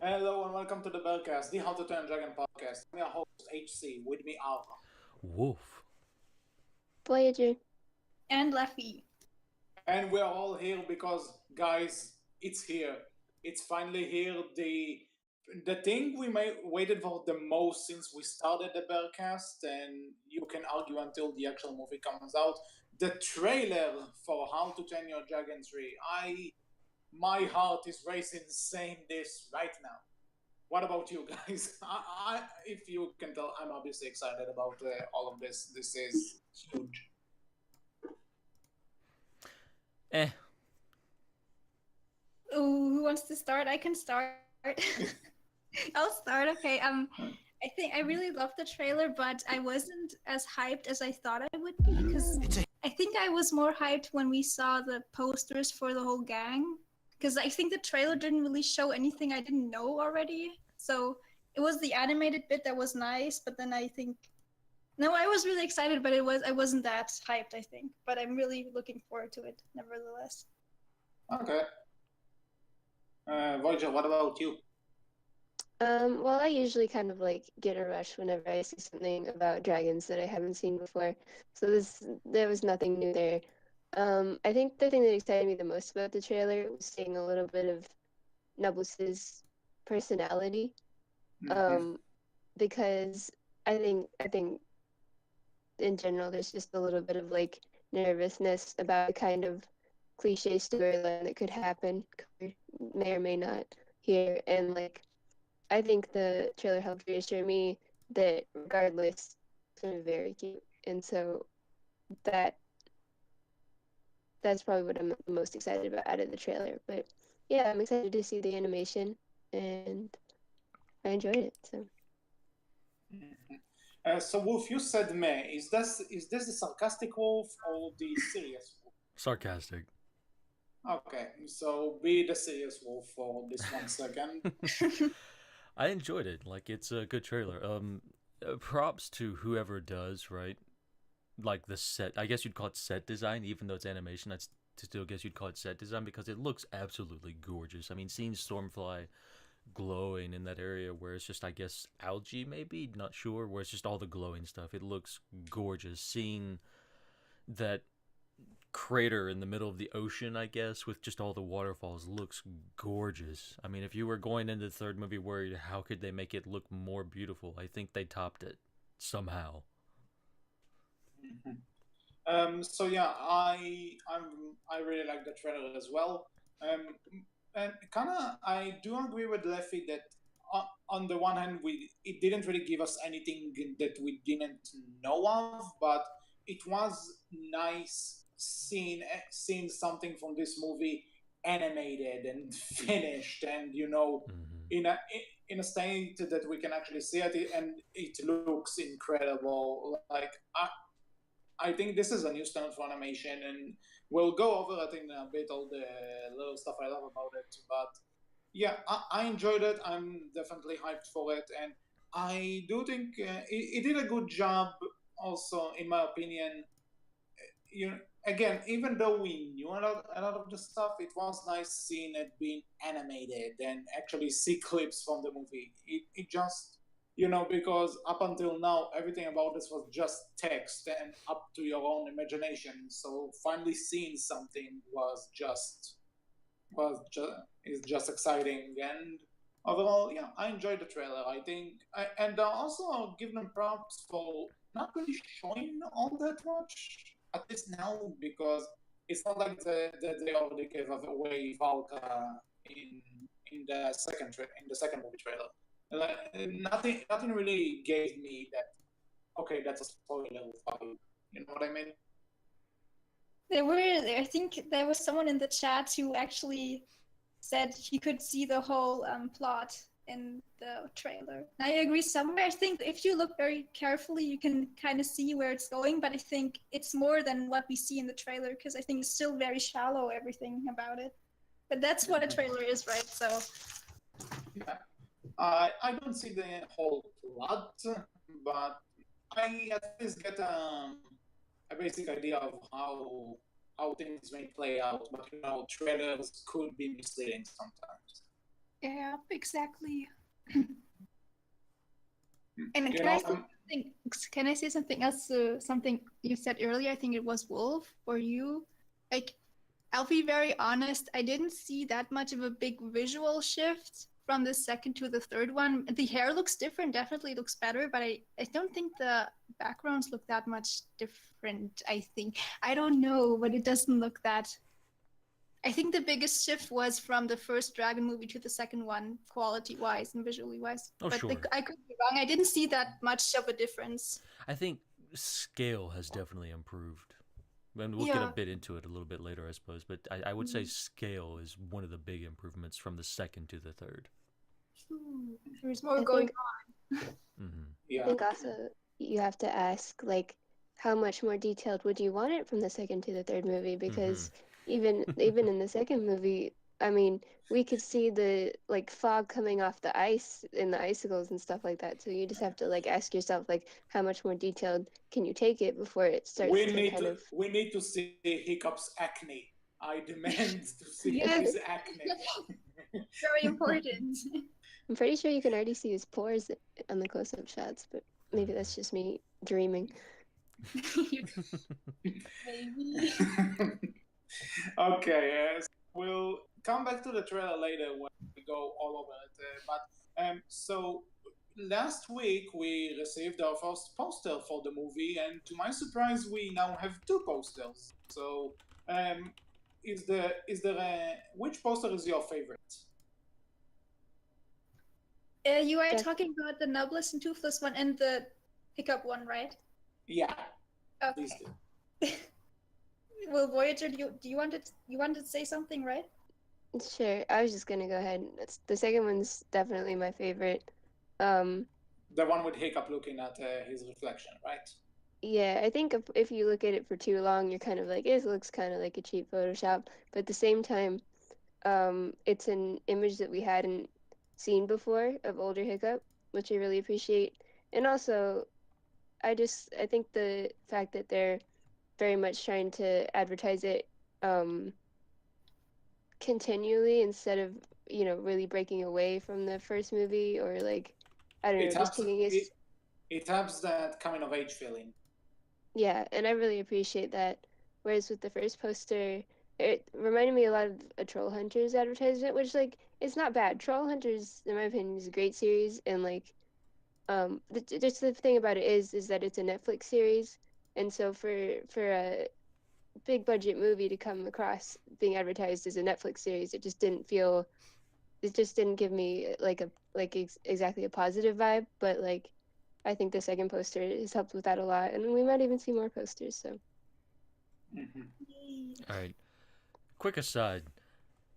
Hello and welcome to the Berkcast, the How to Train Dragon podcast. I'm your host, HC. With me, Alpha. Wolf. Voyager. And Leffie. And we're all here because, guys, it's here. It's finally here. The thing we waited for the most since we started the Berkcast, and you can argue until the actual movie comes out. The trailer for How to Train Your Dragon 3. My heart is racing saying this right now. What about you guys? If you can tell, I'm obviously excited about all of this. This is huge. Eh. Ooh, who wants to start? I can start. I'll start. Okay. I think I really loved the trailer, but I wasn't as hyped as I thought I would be because I think I was more hyped when we saw the posters for the whole gang. Because I think the trailer didn't really show anything I didn't know already. So it was the animated bit that was nice, but then I think I was really excited, but I wasn't that hyped, I think. But I'm really looking forward to it, nevertheless. Okay. Voyager, what about you? Well, I usually kind of like get a rush whenever I see something about dragons that I haven't seen before. So there was nothing new there. I think the thing that excited me the most about the trailer was seeing a little bit of Nublus's personality. Because I think in general there's just a little bit of like nervousness about the kind of cliche storyline that could happen, may or may not here, and like I think the trailer helped reassure me that regardless, it's gonna be very cute, and so that that's probably what I'm most excited about out of the trailer. But yeah, I'm excited to see the animation, and I enjoyed it. So. So Wolf, you said meh. Is this the sarcastic Wolf or the serious Wolf? Sarcastic. Okay, so be the serious Wolf for this 1 second. I enjoyed it. Like, it's a good trailer. Props to whoever does, right? Like the set. I guess you'd call it set design, even though it's animation. I still guess you'd call it set design because it looks absolutely gorgeous. I mean, seeing Stormfly glowing in that area where it's just, I guess, algae, maybe, not sure, where it's just all the glowing stuff. It looks gorgeous. Seeing that crater in the middle of the ocean, I guess, with just all the waterfalls, looks gorgeous. I mean, if you were going into the third movie worried how could they make it look more beautiful, I think they topped it somehow. So yeah, I really like the trailer as well. And kind of I do agree with Leffie that on the one hand it didn't really give us anything that we didn't know of, but it was nice seeing something from this movie animated and finished, and in a state that we can actually see it, and it looks incredible. Like I think this is a new standard for animation, and we'll go over I think in a bit all the little stuff I love about it. But yeah, I enjoyed it. I'm definitely hyped for it, and I do think it did a good job. Also, in my opinion, again, even though we knew a lot of the stuff, it was nice seeing it being animated and actually see clips from the movie. It just, because up until now, everything about this was just text and up to your own imagination. So finally seeing something is just exciting. And overall, yeah, I enjoyed the trailer. I think, and also I'll give them props for not really showing all that much, at least now, because it's not like they already gave away Valka in the second movie trailer. Like, nothing really gave me that. Okay, that's a spoiler value. You know what I mean? I think there was someone in the chat who actually said he could see the whole plot in the trailer. I agree somewhere. I think if you look very carefully, you can kind of see where it's going, but I think it's more than what we see in the trailer, because I think it's still very shallow, everything about it. But that's what a trailer is, right? So yeah, I don't see the whole plot, but I at least get a basic idea of how things may play out. But trailers could be misleading sometimes. Yeah, exactly. You And know, can I say something else? Something you said earlier, I think it was Wolf or you. Like, I'll be very honest, I didn't see that much of a big visual shift from the second to the third one. The hair looks different, definitely looks better, but I don't think the backgrounds look that much different, I think. I don't know, but it doesn't look that. I think the biggest shift was from the first Dragon movie to the second one, quality-wise and visually wise. Oh, But sure. I could be wrong. I didn't see that much of a difference. I think scale has definitely improved. And we'll get a bit into it a little bit later, I suppose. But I would say scale is one of the big improvements from the second to the third. There's more going on. I think also you have to ask, like, how much more detailed would you want it from the second to the third movie? Because even in the second movie, I mean, we could see the like fog coming off the ice in the icicles and stuff like that. So you just have to like ask yourself, like, how much more detailed can you take it before it starts we to need kind of. we need to see Hiccup's acne. I demand to see Yes. his acne. Very important. I'm pretty sure you can already see his pores on the close-up shots, but maybe that's just me dreaming. Maybe. Okay, so we'll come back to the trailer later when we go all over it. So last week we received our first poster for the movie, and to my surprise, we now have two posters. So, which poster is your favorite? You are talking about the Nubless and Toothless one and the Hiccup one, right? Yeah. Okay. These two. Well, Voyager, do you wanted to say something, right? Sure, I was just gonna go ahead. The second one's definitely my favorite. The one with Hiccup looking at his reflection, right? Yeah, I think if you look at it for too long, you're kind of like, it looks kind of like a cheap Photoshop. But at the same time, it's an image that we hadn't seen before of older Hiccup, which I really appreciate. And also, I think the fact that they're very much trying to advertise it continually instead of, really breaking away from the first movie, or like, I don't know, just taking it. It has that coming of age feeling. Yeah, and I really appreciate that. Whereas with the first poster, it reminded me a lot of a Troll Hunters advertisement, which, like, it's not bad. Troll Hunters, in my opinion, is a great series, and like, just the thing about it is that it's a Netflix series, and so for a big budget movie to come across being advertised as a Netflix series, it just didn't give me exactly a positive vibe. But like, I think the second poster has helped with that a lot, and we might even see more posters. So. All right. Quick aside.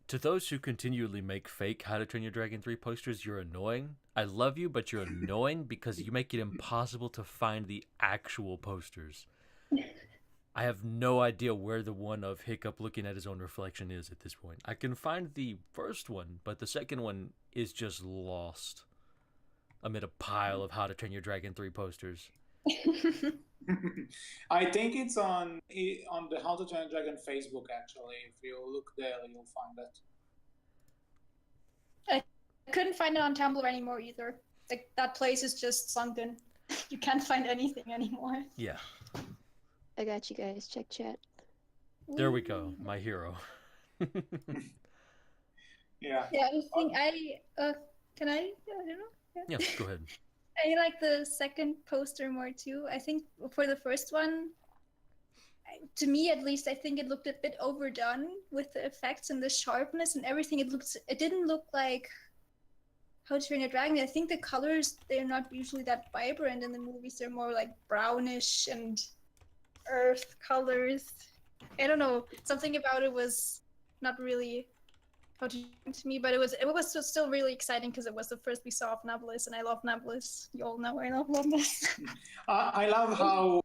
To those who continually make fake How to Train Your Dragon 3 posters, you're annoying. I love you, but you're annoying because you make it impossible to find the actual posters. I have no idea where the one of Hiccup looking at his own reflection is at this point. I can find the first one, but the second one is just lost amid a pile of How to Train Your Dragon 3 posters. I think it's on the How to Train a Dragon Facebook, actually. If you look there, you'll find it. I couldn't find it on Tumblr anymore either. Like, that place is just sunken. You can't find anything anymore. Yeah. I got you guys. Check chat. There we go. My hero. Yeah. Yeah, I think can I don't know. Yeah, go ahead. I like the second poster more too. I think for the first one, to me at least, I think it looked a bit overdone with the effects and the sharpness and everything. It didn't look like How to Train Your Dragon. I think the colors, they're not usually that vibrant in the movies. They're more like brownish and earth colors. I don't know. Something about it was not really to me, but it was still really exciting because it was the first we saw of Nablus, and I love Nablus. You all know I love Nablus. I love how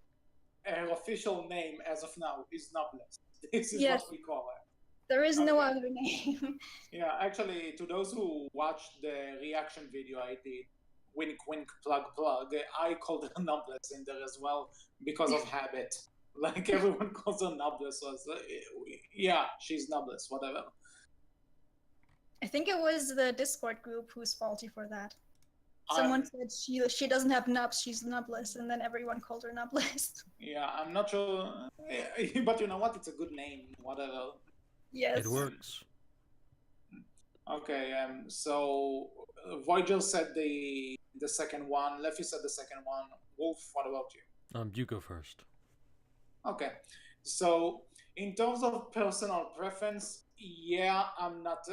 her official name as of now is Nubless. This is what we call her. There is no other name. Yeah, actually, to those who watched the reaction video I did, wink wink plug plug, I called her Nubless in there as well because of habit. Like, everyone calls her Nubless. So yeah, she's Nubless, whatever. think it was the Discord group who's faulty for that. Someone said she doesn't have nubs, she's nubless, and then everyone called her nubless. Yeah, I'm not sure, but you know what? It's a good name. Whatever. Yes. It works. Okay. So Voyager said the second one. Leffie said the second one. Wolf, what about you? You go first. Okay. So in terms of personal preference, yeah, I'm not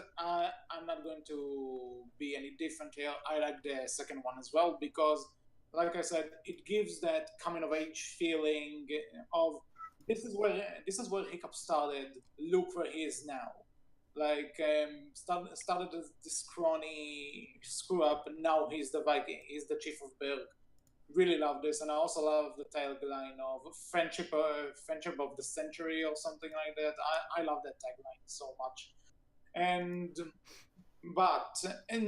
going to be any different here. I like the second one as well because, like I said, it gives that coming of age feeling of this is where Hiccup started. Look where he is now. Like started as this scrawny screw up, and now he's the Viking. He's the chief of Berg. Really love this, and I also love the tagline of friendship of the century or something like that. I love that tagline so much. And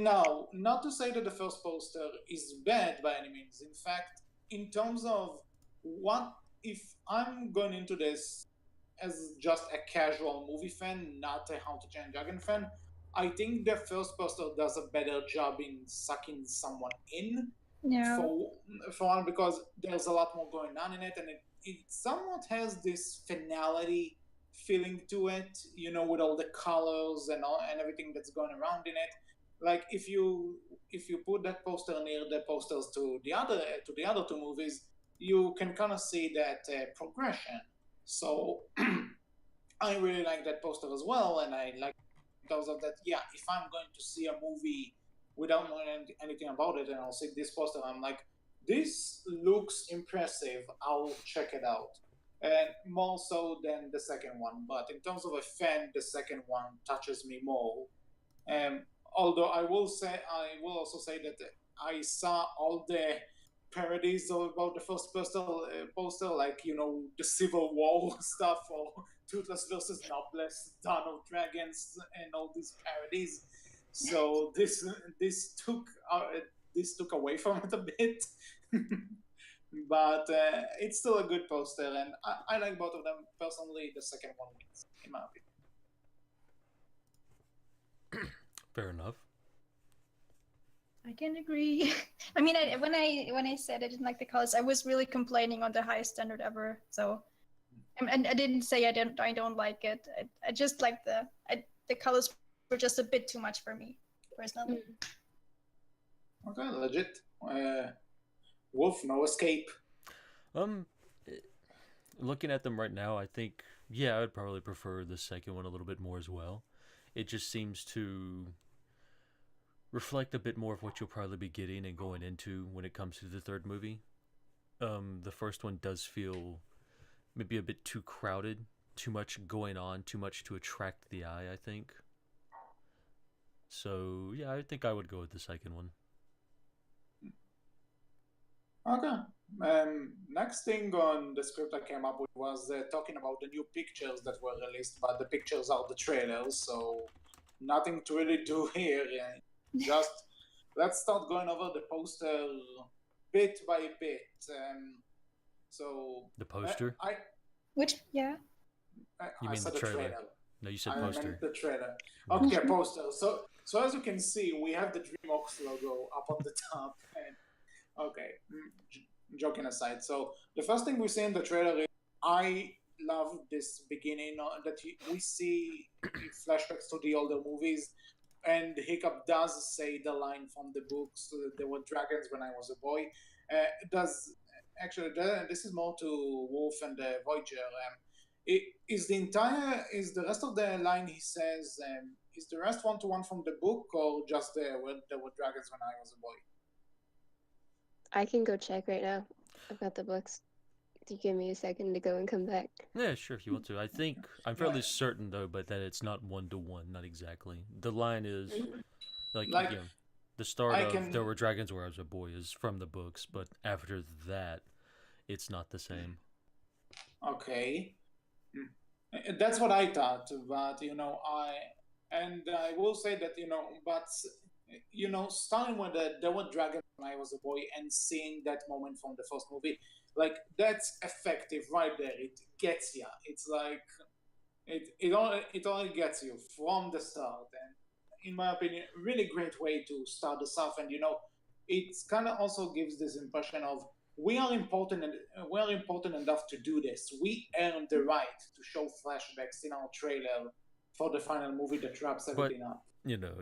now, not to say that the first poster is bad by any means. In fact, in terms of what if I'm going into this as just a casual movie fan, not a How to Train Your Dragon fan, I think the first poster does a better job in sucking someone in. Yeah. For one, because there's a lot more going on in it, and it somewhat has this finality feeling to it, with all the colors and everything that's going around in it. Like if you put that poster near the posters to the other two movies, you can kind of see that progression. So I really like that poster as well, and I like because of that. Yeah, if I'm going to see a movie without knowing anything about it, and I'll see this poster, I'm like, this looks impressive. I'll check it out, and more so than the second one. But in terms of a fan, the second one touches me more. Although I will also say that I saw all the parodies about the first poster, like the Civil War stuff or Toothless versus Noblesse, Dawn of Dragons, and all these parodies. So this took away from it a bit, but it's still a good poster, and I like both of them personally. The second one wins, in my opinion. Fair enough. I can agree. I mean, when I said I didn't like the colors, I was really complaining on the highest standard ever. So, and I didn't say I don't like it. I just like the colors were just a bit too much for me personally. Okay, legit. Wolf, no escape. Looking at them right now, I think I would probably prefer the second one a little bit more as well. It just seems to reflect a bit more of what you'll probably be getting and going into when it comes to the third movie. The first one does feel maybe a bit too crowded, too much going on, too much to attract the eye, I think. So, yeah, I think I would go with the second one. Okay. Next thing on the script I came up with was talking about the new pictures that were released, but the pictures are the trailers, so nothing to really do here. Just let's start going over the poster bit by bit. So the poster? Which, yeah. You mean said the trailer? No, you said poster. I meant the trailer. Okay, poster. So as you can see, we have the DreamWorks logo up on the top. And okay, joking aside. So the first thing we see in the trailer is I love this beginning that we see flashbacks to the older movies, and Hiccup does say the line from the books. There were dragons when I was a boy. This is more to Wolf and Voyager. Is the rest of the line he says? Is the rest one-to-one from the book, or just there were dragons when I was a boy? I can go check right now. I've got the books. Do you give me a second to go and come back? Yeah, sure, if you want to. I think I'm fairly certain though, but that it's not 1-to-1, not exactly. The line is the start of there were dragons where I was a boy is from the books, but after that, it's not the same. Okay, that's what I thought, but I will say that starting with there were dragons when I was a boy and seeing that moment from the first movie, like that's effective right there. It gets you. It's like it only gets you from the start, and in my opinion, really great way to start this off. And it's kind of also gives this impression of we are important and we are important enough to do this. We earned the right to show flashbacks in our trailer for the final movie that wraps But everything up.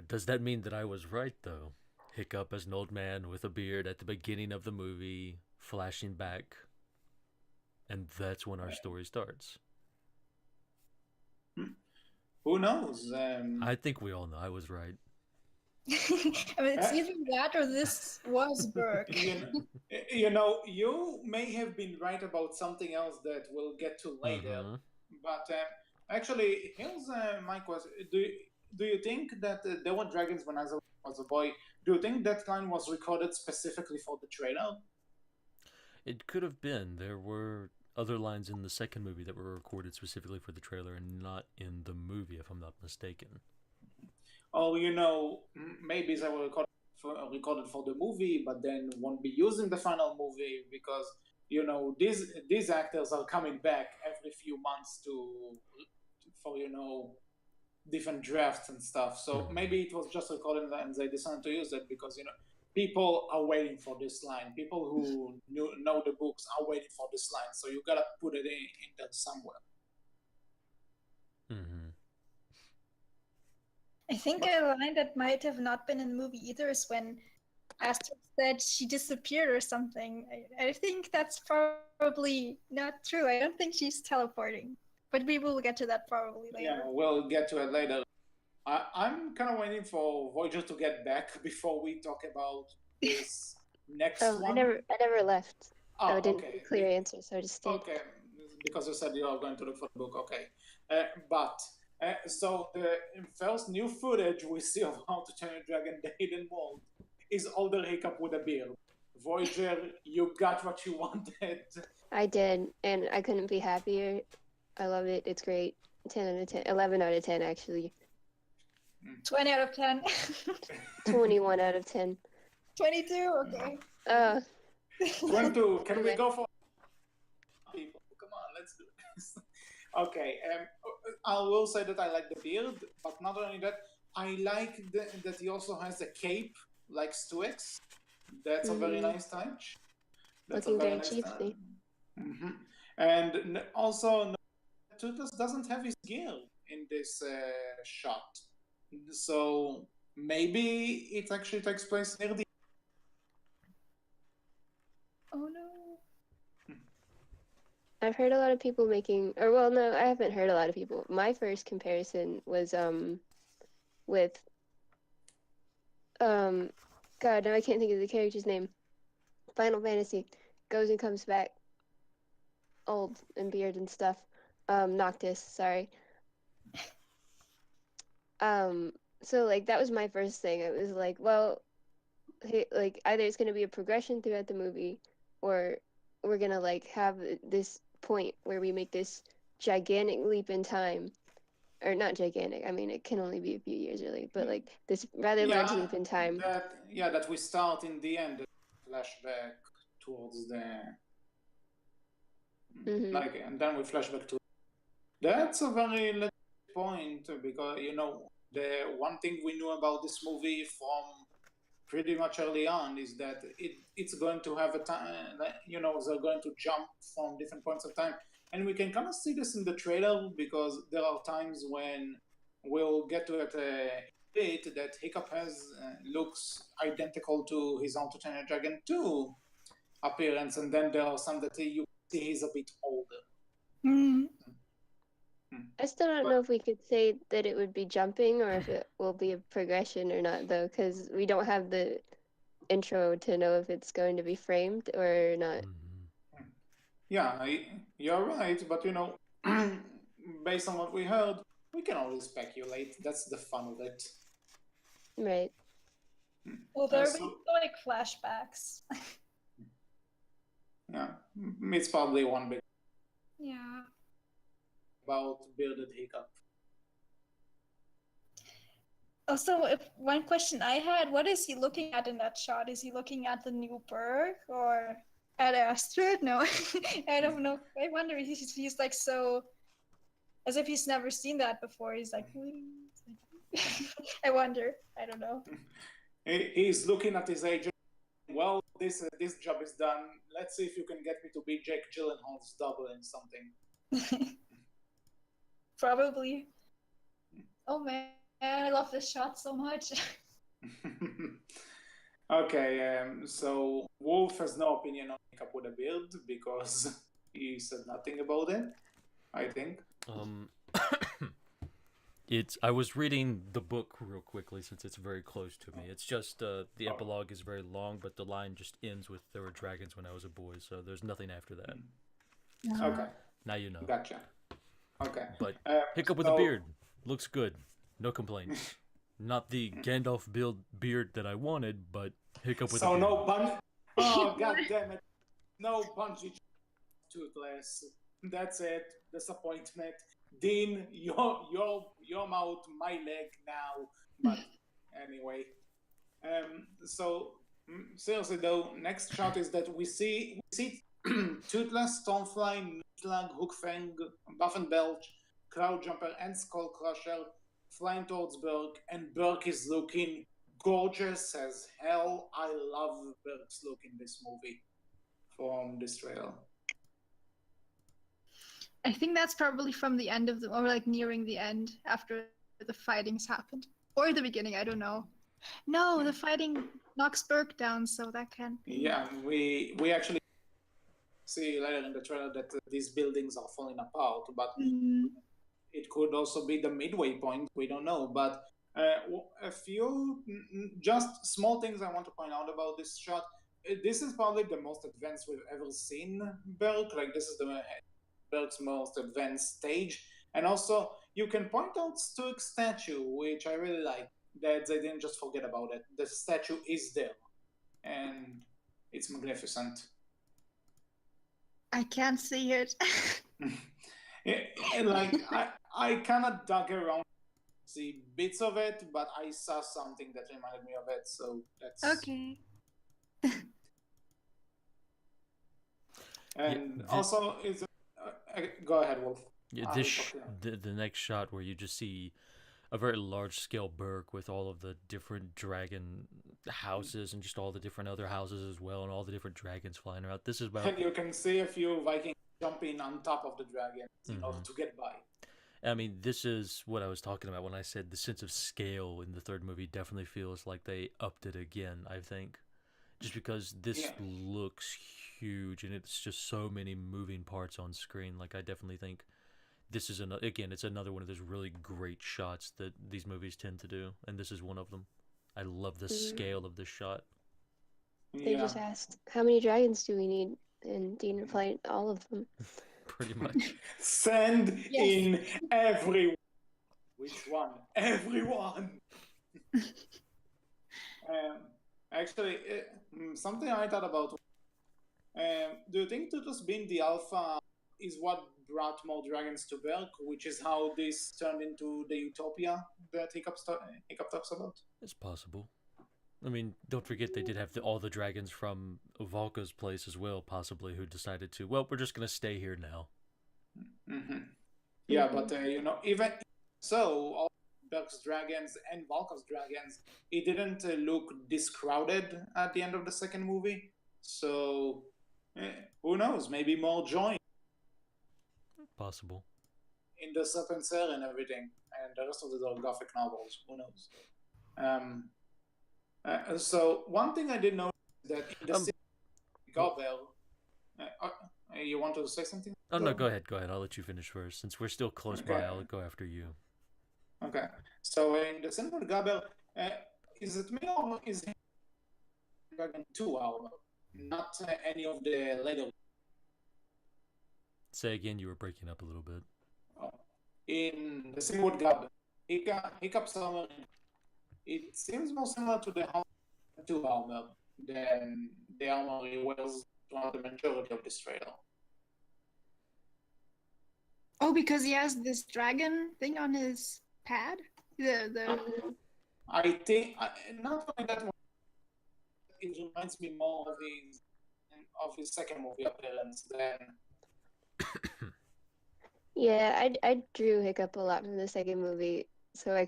does that mean that I was right though? Hiccup as an old man with a beard at the beginning of the movie, flashing back, and that's when our story starts. Who knows? I think we all know I was right. I mean, it's either that or this was Burke. You may have been right about something else that we'll get to later. But actually, here's my question: Do you think that there were dragons when I was a boy? Do you think that line was recorded specifically for the trailer? It could have been. There were other lines in the second movie that were recorded specifically for the trailer and not in the movie, if I'm not mistaken. Or maybe they were recorded for the movie, but then won't be used in the final movie because these actors are coming back every few months for different drafts and stuff. So maybe it was just recorded and they decided to use it because people are waiting for this line. People who know the books are waiting for this line. So you gotta put it in there somewhere. I think a line that might have not been in the movie either is when Astrid said she disappeared or something. I think that's probably not true. I don't think she's teleporting. But we will get to that probably later. Yeah, we'll get to it later. I'm kind of waiting for Voyager to get back before we talk about this next one. I never left. Oh, I didn't okay. get a clear answer, so I just stayed. Okay, because you said you are going to look for the book. Okay. So the first new footage we see of How to Train Your Dragon: The Hidden World is older Hiccup with a beard. Voyager, you got what you wanted. I did, and I couldn't be happier. I love it. It's great. 10 out of 10. 11 out of 10, actually. 20 out of 10. 21 out of 10. 22? Okay. 22. Can we go for people? Come on, let's do this. Okay. I will say that I like the beard, but not only that, I like that he also has a cape like Stuix. That's a very nice touch. That's Looking very chiefly. And also, Tutus doesn't have his gear in this shot. So maybe it actually takes place near the... Oh no. I've heard a lot of people making, or well, no, I haven't heard a lot of people. My first comparison was with God, now I can't think of the character's name. Final Fantasy goes and comes back, old and beard and stuff. Noctis, sorry. So like that was my first thing. It was like, well, like either it's gonna be a progression throughout the movie, or we're gonna like have this point where we make this gigantic leap in time, or not gigantic. I mean, it can only be a few years early, but like this rather large leap in time. That we start in the end, flashback towards the and then we flashback to. That's a very legit point because the one thing we knew about this movie from pretty much early on is that it's going to have a time, they're going to jump from different points of time. And we can kind of see this in the trailer because there are times when we'll get to it a bit that Hiccup has looks identical to his How to Train Your Dragon 2 appearance. And then there are some that you see he's a bit older. I still don't know if we could say that it would be jumping or if it will be a progression or not, though, because we don't have the intro to know if it's going to be framed or not. Yeah, you're right, but based on what we heard, we can always speculate. That's the fun of it. Right. Well, there will be like flashbacks. Yeah, it's probably one big. Yeah. About bearded Hiccup. Also, one question I had, what is he looking at in that shot? Is he looking at the new Berg or at Astrid? No, I don't know. I wonder if he's like so, as if he's never seen that before. He's like, I wonder. I don't know. He's looking at his agent. Well, this job is done. Let's see if you can get me to be Jake Gyllenhaal's double in something. Probably. Oh man, I love this shot so much. Okay, so Wolf has no opinion on makeup with a beard because he said nothing about it, I think. I was reading the book real quickly since it's very close to me. It's just the epilogue is very long, but the line just ends with "There were dragons when I was a boy," so there's nothing after that. Okay. Now you know. Gotcha. Okay. But Hiccup with a beard looks good. No complaints. Not the Gandalf beard that I wanted, but Hiccup with a beard. So no bungee. Oh god damn it! No bungee toothless. That's it. Disappointment. Dean, your mouth, my leg now. But anyway, so seriously though, next shot is that we see Toothless, Stormfly, Nuzlocke, Hookfang, Buff and Belch, Cloudjumper, and Skullcrusher flying towards Berk, and Berk is looking gorgeous as hell. I love Berk's look in this movie from this trailer. I think that's probably from the end of or like nearing the end after the fightings happened. Or the beginning, I don't know. No, the fighting knocks Berk down, so that can't be. Yeah, we actually see later in the trailer that these buildings are falling apart, but it could also be the midway point. We don't know, but a few just small things I want to point out about this shot. This is probably the most advanced we've ever seen Berk. Like, this is the Berk's most advanced stage. And also, you can point out Stuart's statue, which I really like, that they didn't just forget about it. The statue is there, and it's magnificent. I can't see it. Like, I kind of dug around to see bits of it, but I saw something that reminded me of it, so that's... Okay. And also, it's... go ahead, Wolf. Yeah, the next shot where you just see a very large scale Berk with all of the different dragon houses and just all the different other houses as well, and all the different dragons flying around. This is about... And you can see a few Vikings jumping on top of the dragon in order to get by. I mean, this is what I was talking about when I said the sense of scale in the third movie definitely feels like they upped it again, I think. Just because this looks huge and it's just so many moving parts on screen. Like, I definitely think this is it's another one of those really great shots that these movies tend to do, and this is one of them. I love the scale of this shot. They just asked, how many dragons do we need? And Dean replied, all of them. Pretty much. Send in everyone. Which one? Everyone! Actually, something I thought about. Do you think Tutus being the alpha is what brought more dragons to Berk, which is how this turned into the utopia that Hiccup talks about? It's possible. I mean, don't forget they did have all the dragons from Valka's place as well, possibly, who decided to, well, we're just going to stay here now. Mm-hmm. Yeah, but, even so, all Berk's dragons and Valka's dragons, it didn't look this crowded at the end of the second movie. So, who knows? Maybe more join. Possible. In the Serpent Cell and everything, and the rest of the Gothic novels. Who knows? So one thing I did notice that in the Gobel, you want to say something? Oh no, go ahead. I'll let you finish first. Since we're still close by, I'll go after you. Okay. So in the Silver Gobel, is it me or is it Dragon 2 armor? Not any of the later. Say again, you were breaking up a little bit. In the Silver Gobel, Hiccup's armor. It seems more similar to the 2 armor than the armor he wears throughout the majority of this trailer. Oh, because he has this dragon thing on his pad? I think, not only that, it reminds me more of his second movie appearance than... Yeah, I drew Hiccup a lot from the second movie. So I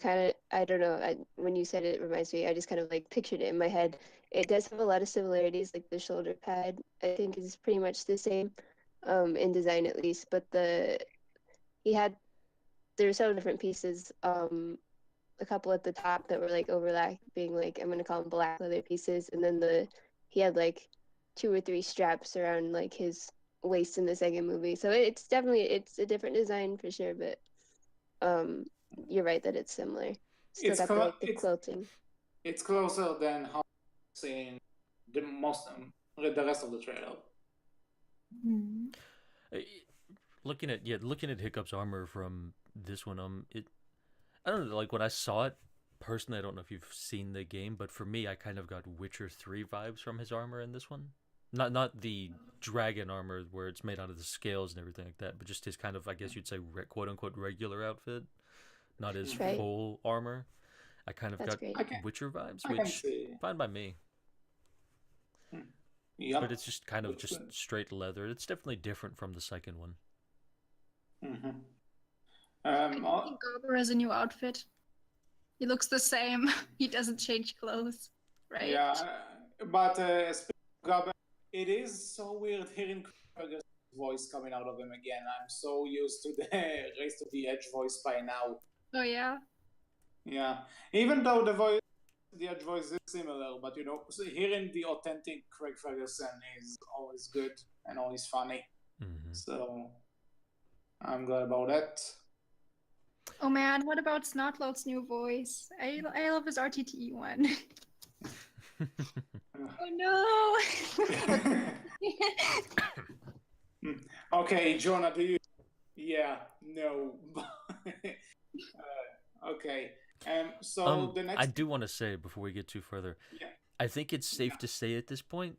don't know, when you said it reminds me, I just kind of like pictured it in my head. It does have a lot of similarities, like the shoulder pad, I think is pretty much the same, in design at least, but he had, there were several different pieces, a couple at the top that were like overlapping, like I'm gonna call them black leather pieces, and then he had like 2 or 3 straps around like his waist in the second movie. So it's a different design for sure, but um you're right that it's similar. Still It's got clo- the quilting. it's closer than how it's in the rest of the trailer. Uh, Looking at Hiccup's armor from this one, I don't know, like when I saw it personally, I don't know if you've seen the game, but for me, I kind of got Witcher 3 vibes from his armor in this one. Not the dragon armor where it's made out of the scales and everything like that, but just his kind of, I guess you'd say, quote unquote regular outfit, not his Right. full armor. I kind of That's got great. Witcher vibes, I can which see. fine by me. Yep. But it's just kind of Looks just good. straight leather. It's definitely different from the second one. Mhm. I think Garber has a new outfit. He looks the same. He doesn't change clothes, right? Yeah, but speaking of Gaben, it is so weird hearing Krager's voice coming out of him again. I'm so used to the Race to the Edge voice by now. Oh yeah. Yeah, even though the Edge voice is similar, but you know, so hearing the authentic Craig Ferguson is always good and always funny. Mm-hmm. So I'm glad about that. Oh man, what about Snotlout's new voice? I love his RTTE one. Oh no. Okay, Jonah, do you? Yeah, no. Okay. So the next. I do want to say before we get too further, Yeah. I think it's safe to say at this point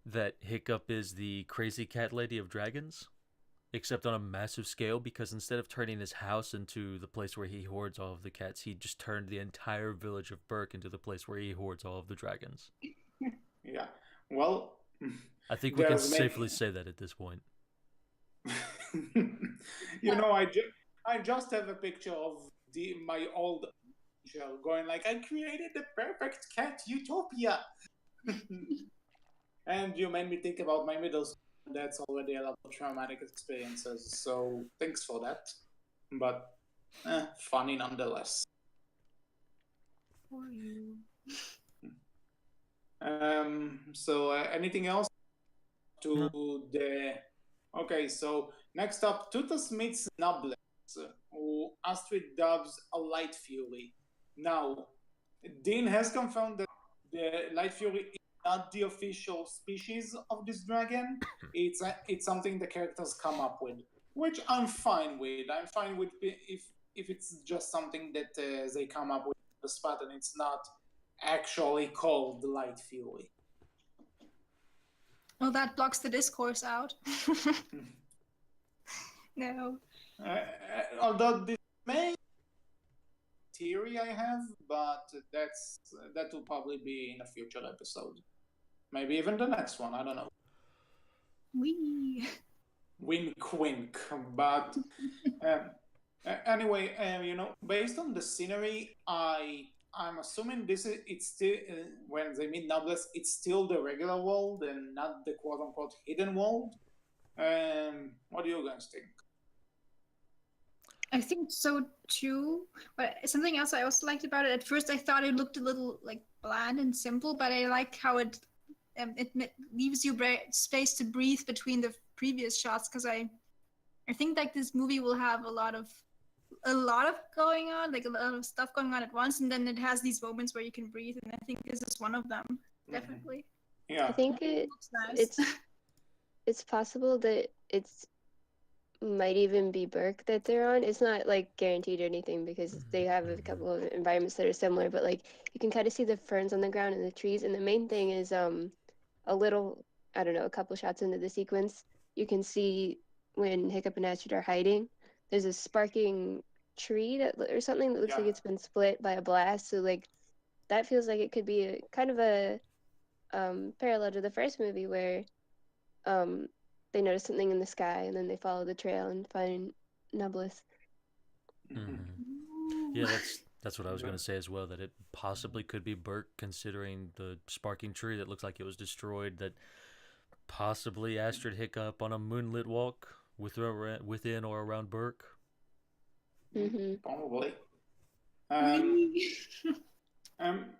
that Hiccup is the crazy cat lady of dragons, except on a massive scale, because instead of turning his house into the place where he hoards all of the cats, he just turned the entire village of Berk into the place where he hoards all of the dragons. Yeah. Well, I think we can safely say that at this point. You know, I just have a picture of my old angel going like, I created the perfect cat utopia. And you made me think about my middle school. That's already a lot of traumatic experiences. So thanks for that. But funny nonetheless. For you. So anything else to the? Okay, so next up, Tutus meets Nobles, who Astrid dubs a Light Fury. Now, Dean has confirmed that the Light Fury is not the official species of this dragon. It's something the characters come up with, which I'm fine with. I'm fine with if it's just something that they come up with on the spot and it's not actually called Light Fury. Well, that blocks the discourse out. No. Although this may theory I have, but that will probably be in a future episode, maybe even the next one. I don't know. Wee. Wink, wink. But anyway, you know, based on the scenery, I'm assuming it's still when they mean Nobles, it's still the regular world and not the quote unquote hidden world. What do you guys think? I think so too. But something else I also liked about it, at first I thought it looked a little like bland and simple, but I like how it leaves you space to breathe between the previous shots, because I think like this movie will have a lot of going on, like a lot of stuff going on at once, and then it has these moments where you can breathe, and I think this is one of them, definitely. Yeah, I think looks nice. it's possible that it's might even be Berk that they're on. It's not like guaranteed or anything because they have a couple of environments that are similar, but like you can kind of see the ferns on the ground and the trees. And the main thing is a little, I don't know, a couple shots into the sequence, you can see when Hiccup and Astrid are hiding, there's a sparking tree or something that looks like it's been split by a blast. So like that feels like it could be a kind of a parallel to the first movie where they notice something in the sky and then they follow the trail and find Nublis. Mm-hmm. Yeah, That's what I was going to say as well, that it possibly could be Berk, considering the sparking tree that looks like it was destroyed, that possibly Astrid Hiccup on a moonlit walk within or around Berk. Probably. Really?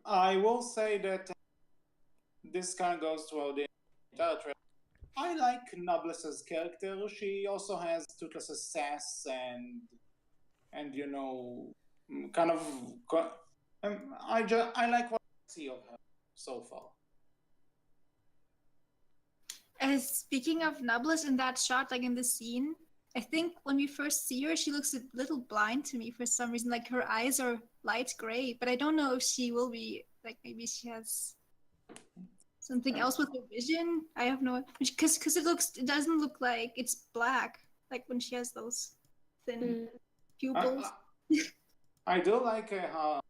I will say that this kind of goes throughout the entire trailer. I like Nobles's character. She also has Toothless's sass and you know, kind of. I like what I see of her so far. Speaking of Nobles in that shot, like in the scene, I think when we first see her, she looks a little blind to me for some reason. Like her eyes are light gray, but I don't know if she will be, like maybe she has something else with her vision. I have no, because it doesn't look like it's black, like when she has those thin pupils. I do like the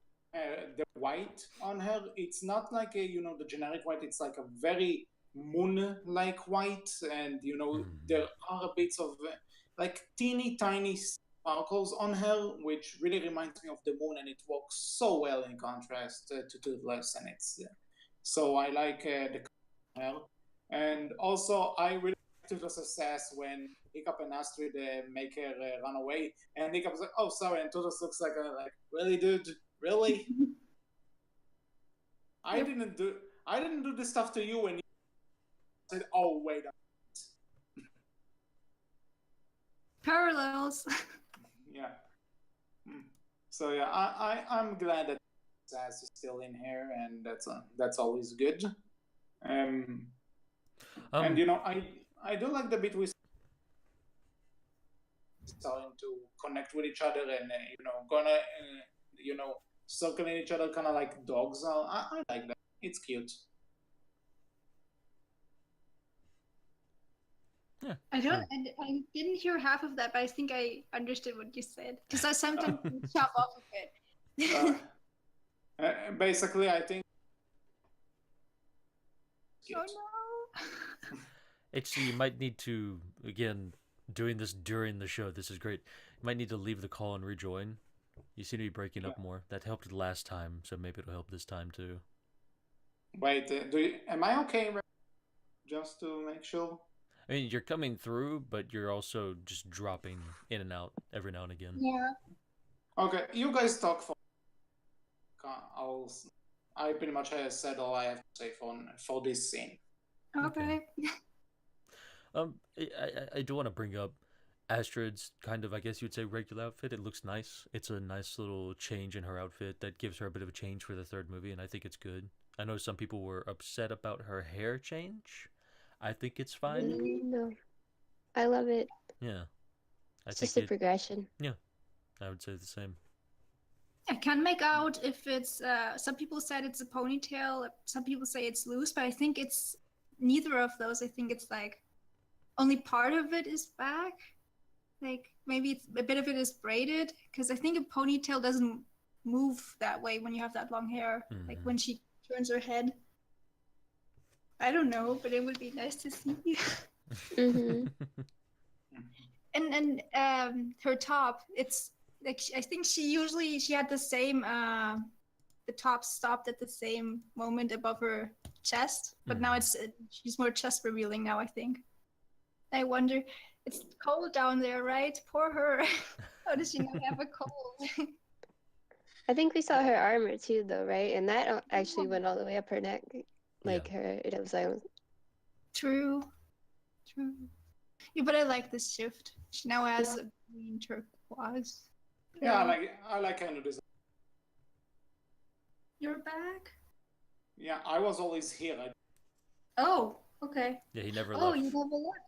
white on her. It's not like the generic white. It's like a very moon-like white, and there are bits of like teeny tiny sparkles on her, which really reminds me of the moon, and it works so well in contrast to Toothless, and it's so I like the hair, and also I really like Toothless's sass when Hiccup and Astrid make her run away, and Hiccup's like, "Oh, sorry," and Toothless looks like "Really, dude? Really? I didn't do this stuff to you," and said, "Oh, wait a minute." Parallels. Yeah. So yeah, I'm glad that Sass is still in here, and that's always good. And I do like the bit we starting to connect with each other, and gonna circling each other, kind of like dogs. I like that. It's cute. Yeah. I didn't hear half of that, but I think I understood what you said because I sometimes chop off of it. Basically, I think. Oh no! Actually, you might need to, again, doing this during the show. This is great. You might need to leave the call and rejoin. You seem to be breaking up more. That helped last time, so maybe it'll help this time too. Wait, am I okay? Just to make sure. I mean, you're coming through, but you're also just dropping in and out every now and again. Yeah. Okay, you guys talk for. I pretty much said all I have to say for this scene. Okay. I do want to bring up Astrid's kind of, I guess you'd say, regular outfit. It looks nice. It's a nice little change in her outfit that gives her a bit of a change for the third movie, and I think it's good. I know some people were upset about her hair change. I think it's fine. No, I love it. Yeah. It's just a progression. Yeah, I would say the same. I can't make out if it's, some people said it's a ponytail, some people say it's loose, but I think it's neither of those. I think it's like only part of it is back. Like maybe it's, a bit of it is braided, because I think a ponytail doesn't move that way when you have that long hair, like when she turns her head. I don't know, but it would be nice to see. And her top, it's like I think she had the same the top stopped at the same moment above her chest, but now she's more chest revealing now, I think. I wonder, it's cold down there, right? Poor her. How does she not have a cold? I think we saw her armor too, though, right? And that actually went all the way up her neck, like her. It was like. True. Yeah, but I like this shift. She now has a green turquoise. Yeah, I like her new design. You're back? Yeah, I was always here. Oh, okay. Yeah, he never left. Oh, you never left.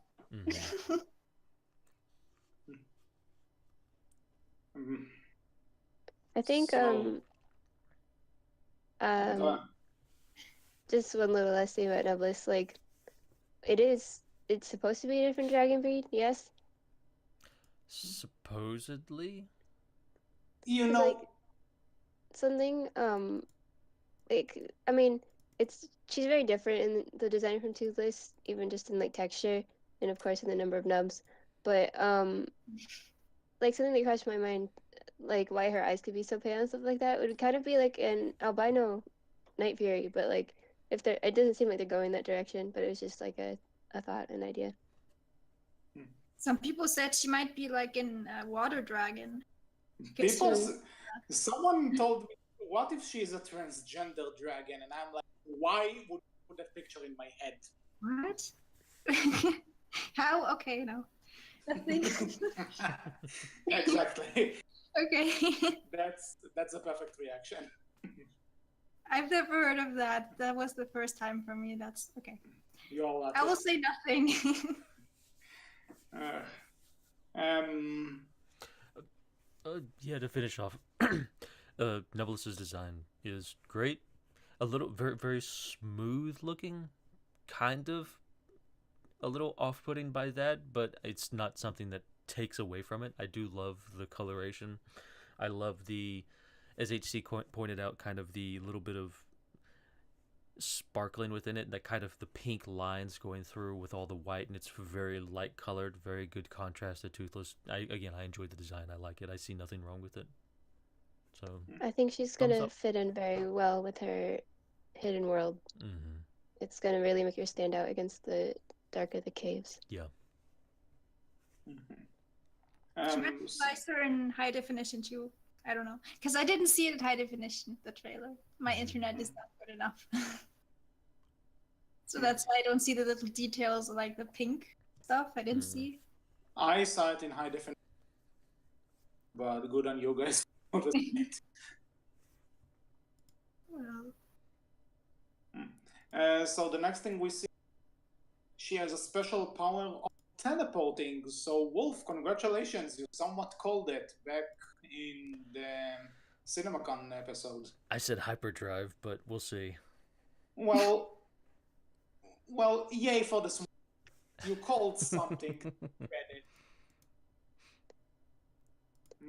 I think just one little last thing about Noblesse, like it's supposed to be a different dragon breed, yes? Supposedly? Like something like, I mean, she's very different in the design from Toothless, even just in like texture and of course in the number of nubs, but like something that crossed my mind like why her eyes could be so pale and stuff like that. It would kind of be like an albino Night Fury, but like if they're, it doesn't seem like they're going that direction, but it was just like a thought, an idea. Some people said she might be like in Water Dragon. Someone told me, what if she's a transgender dragon? And I'm like, why would I put that picture in my head? What? How? Okay, no. Exactly. Okay. That's a perfect reaction. I've never heard of that. That was the first time for me. That's okay. You're lucky. I will say nothing. Yeah, to finish off, Nebulus's design is great. A little, very, very smooth looking, kind of a little off-putting by that, but it's not something that takes away from it. I do love the coloration. I love the, as HC pointed out, kind of the little bit of sparkling within it, that kind of the pink lines going through with all the white, and it's very light colored, very good contrast to Toothless. I enjoyed the design. I like it. I see nothing wrong with it. So I think she's gonna fit in very well with her hidden world. Mm-hmm. It's gonna really make her stand out against the dark of the caves. Yeah. She might slice her in high definition too. I don't know, because I didn't see it at high definition, the trailer. My internet is not good enough. So that's why I don't see the little details like the pink stuff. I didn't see. I saw it in high definition, but good on you guys. Well. So the next thing we see, she has a special power of teleporting. So Wolf, congratulations, you somewhat called it back in the CinemaCon episode. I said hyperdrive, but we'll see. Well, yay for the small. You called something.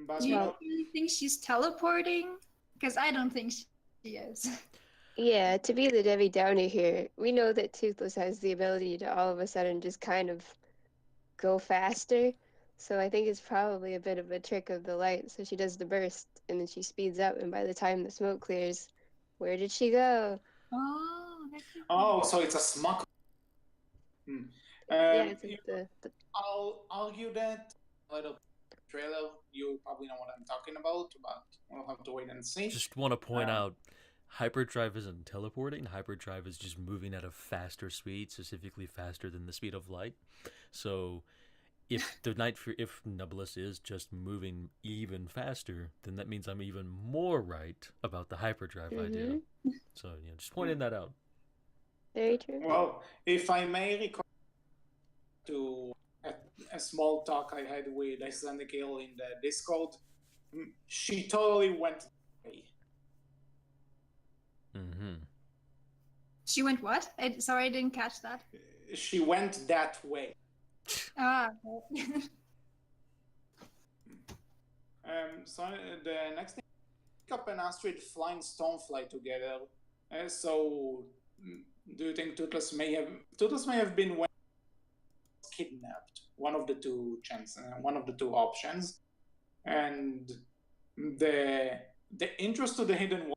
But do you really think she's teleporting? Because I don't think she is. Yeah, to be the Debbie Downer here, we know that Toothless has the ability to all of a sudden just kind of go faster. So I think it's probably a bit of a trick of the light. So she does the burst, and then she speeds up, and by the time the smoke clears, where did she go? Oh, so it's a smug. Yeah, it's like I'll argue that a little trailer. You probably know what I'm talking about, but we'll have to wait and see. Just want to point out, hyperdrive isn't teleporting. Hyperdrive is just moving at a faster speed, specifically faster than the speed of light. So if if Nebulous is just moving even faster, then that means I'm even more right about the hyperdrive idea. So just pointing that out. Very true. Well, if I may recall to a small talk I had with Icelandic Hill in the Discord, she totally went away. She went what? Sorry, I didn't catch that. She went that way. So the next thing, pick up an Astrid flying Stonefly together. So do you think Toothless may have been kidnapped? One of the two options, and the interest to the hidden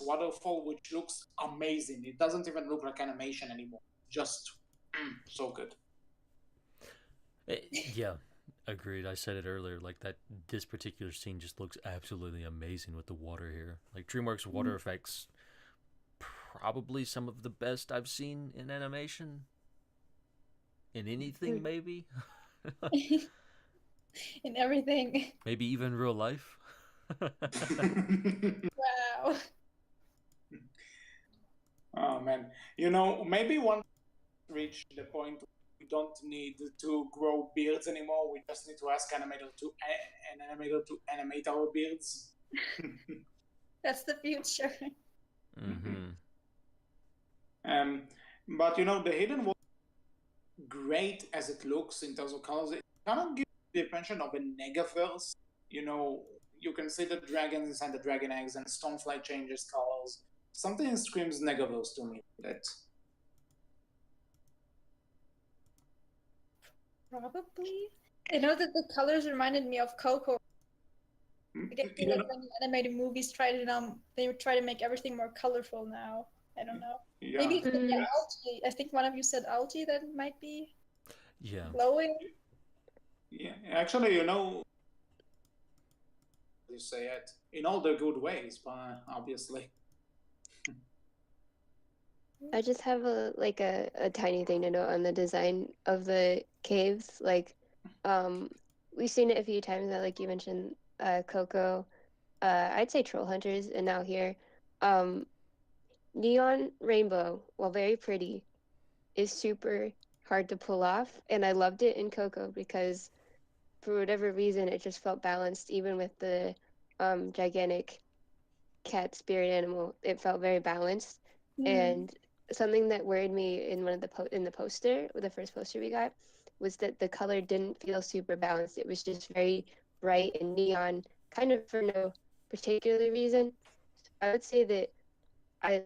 waterfall, which looks amazing. It doesn't even look like animation anymore. Just so good. Yeah, agreed. I said it earlier. Like this particular scene just looks absolutely amazing with the water here. Like DreamWorks water effects, probably some of the best I've seen in animation. In anything, maybe. In everything. Maybe even real life. Wow. Oh man, maybe one reach the point we don't need to grow beards anymore. We just need to ask an animator to animate our beards. That's the future. But the hidden world, great as it looks in terms of colors, it kind of gives the impression of a negaverse. You can see the dragons inside the dragon eggs, and Stonefly changes colors. Something screams negaverse to me. Probably. I know that the colors reminded me of Coco. I guess like when animated movies they try to make everything more colorful now. I don't know. Yeah. Maybe algae. I think one of you said algae that might be glowing. Yeah, actually, you say it in all the good ways, but obviously. I just have a tiny thing to note on the design of the caves. Like, we've seen it a few times now, like you mentioned, Coco. I'd say Troll Hunters, and now here, um, neon rainbow, while very pretty, is super hard to pull off, and I loved it in Coco because for whatever reason it just felt balanced, even with the gigantic cat spirit animal. It felt very balanced, and something that worried me in one of the poster, the first poster we got, was that the color didn't feel super balanced. It was just very bright and neon, kind of for no particular reason. So I would say that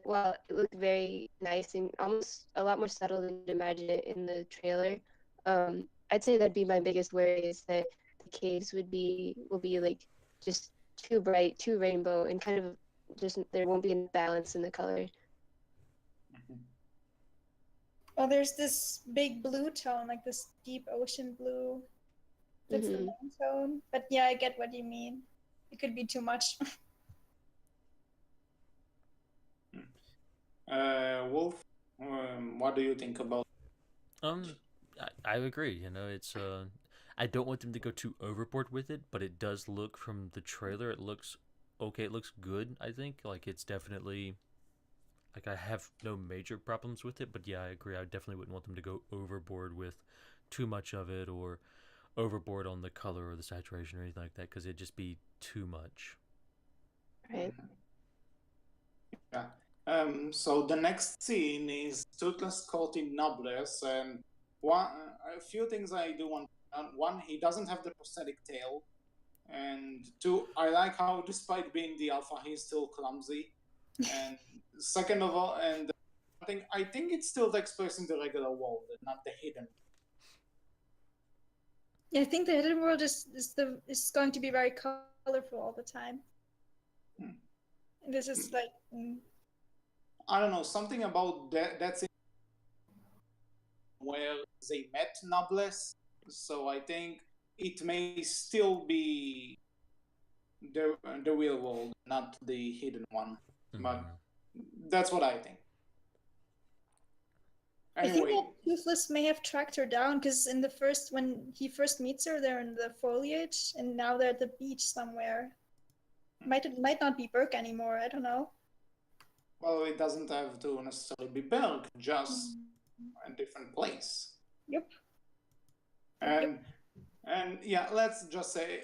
while it looked very nice and almost a lot more subtle than you'd imagine it in the trailer, I'd say that'd be my biggest worry, is that the caves will be like just too bright, too rainbow, and kind of just there won't be any balance in the color. Well, there's this big blue tone, like this deep ocean blue. That's the main tone. But yeah, I get what you mean. It could be too much. Wolf, what do you think about? I agree. It's I don't want them to go too overboard with it, but it does look from the trailer. It looks okay. It looks good. I think like it's definitely like I have no major problems with it, but yeah, I agree. I definitely wouldn't want them to go overboard with too much of it or overboard on the color or the saturation or anything like that, because it'd just be too much. Right. Yeah. So the next scene is Toothless caught in Noblesse, and a few things I do want. One, he doesn't have the prosthetic tail, and two, I like how despite being the alpha, he's still clumsy. And second of all, and I think it still takes place in the regular world and not the hidden. Yeah, I think the hidden world is going to be very colorful all the time. This is like I don't know, something about that's where they met Noblesse. So I think it may still be the real world, not the hidden one. But that's what I think. Anyway. I think that Toothless may have tracked her down, because in when he first meets her, they're in the foliage, and now they're at the beach somewhere. It might not be Berk anymore. I don't know. Well, it doesn't have to necessarily be Berk, just a different place. Yep. And yeah, let's just say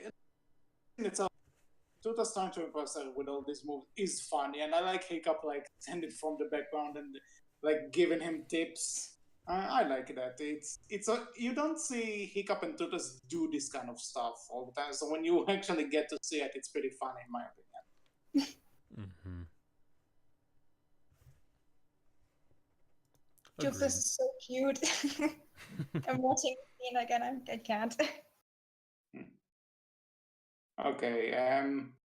it's a Toothless trying to impress her with all these moves is funny, and I like Hiccup like standing from the background and like giving him tips. I like that. You don't see Hiccup and Toothless do this kind of stuff all the time. So when you actually get to see it, it's pretty funny in my opinion. Toothless is so cute. I'm watching the scene again. I can't. Okay.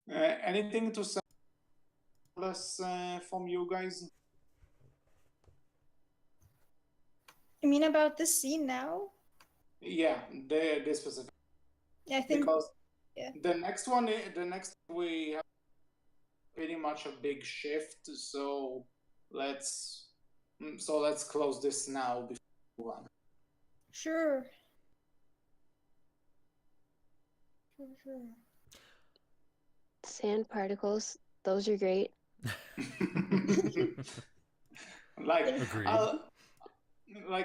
Anything to say from you guys? You mean about this scene now? Yeah, this specific. Yeah, I think because the next we have pretty much a big shift. So let's close this now before we move on. Sure. Sand particles, those are great.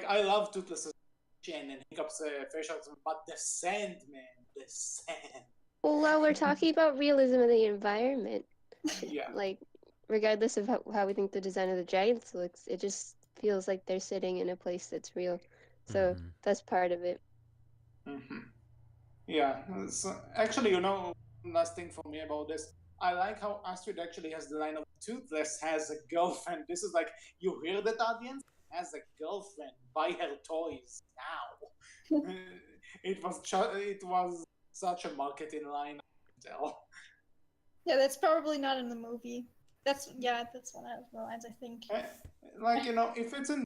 I love Toothless's chin and Hiccup's facial, but the sand, man, the sand. Well, while we're talking about realism of the environment, yeah, like regardless of how we think the design of the dragons looks, it just feels like they're sitting in a place that's real. So that's part of it. Yeah. So actually, last thing for me about this, I like how Astrid actually has the line of Toothless has a girlfriend. This is like, you hear that, audience? Has a girlfriend. Buy her toys now. It was such a marketing line. I can tell. Yeah, that's probably not in the movie. That's one out of the lines, I think. Like, if it's in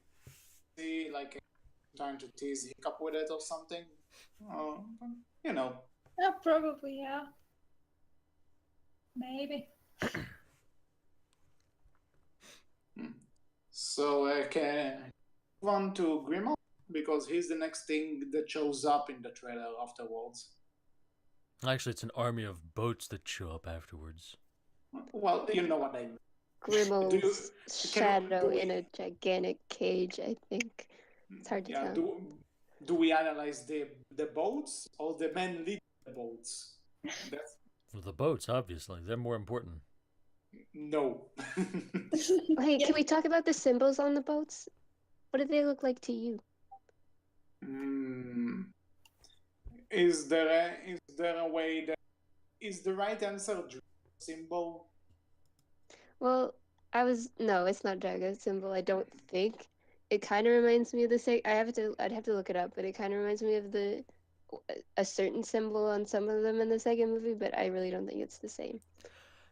like trying to tease Hiccup with it or something, uh, you know. Yeah, probably, yeah. Maybe. So can move on to Grimald, because he's the next thing that shows up in the trailer afterwards. Actually, it's an army of boats that show up afterwards. Well, you know what I mean. Grimal's shadow we- in a gigantic cage, I think. It's hard to Yeah, tell. do we analyze the boats or the men leading the boats? That's Well, the boats, obviously, they're more important. no. Hey, can we talk about the symbols on the boats? What do they look like to you? Is there a way that is the right answer symbol? Well, no, it's not Drago symbol, I don't think. It kind of reminds me of the I'd have to look it up, but it kind of reminds me of a certain symbol on some of them in the second movie, but I really don't think it's the same.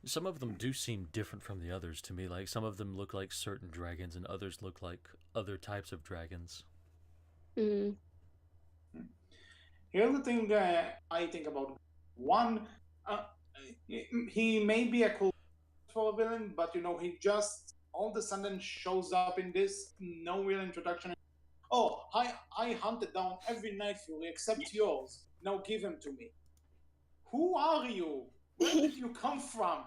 Some of them do seem different from the others to me. Like, some of them look like certain dragons, and others look like other types of dragons. Mm-hmm. Here's the thing I think about. One, he may be a cool for a villain, but he just all of a sudden shows up in this, no real introduction. Oh, I hunted down every Night Fury except yours. Now give him to me. Who are you? Where did you come from?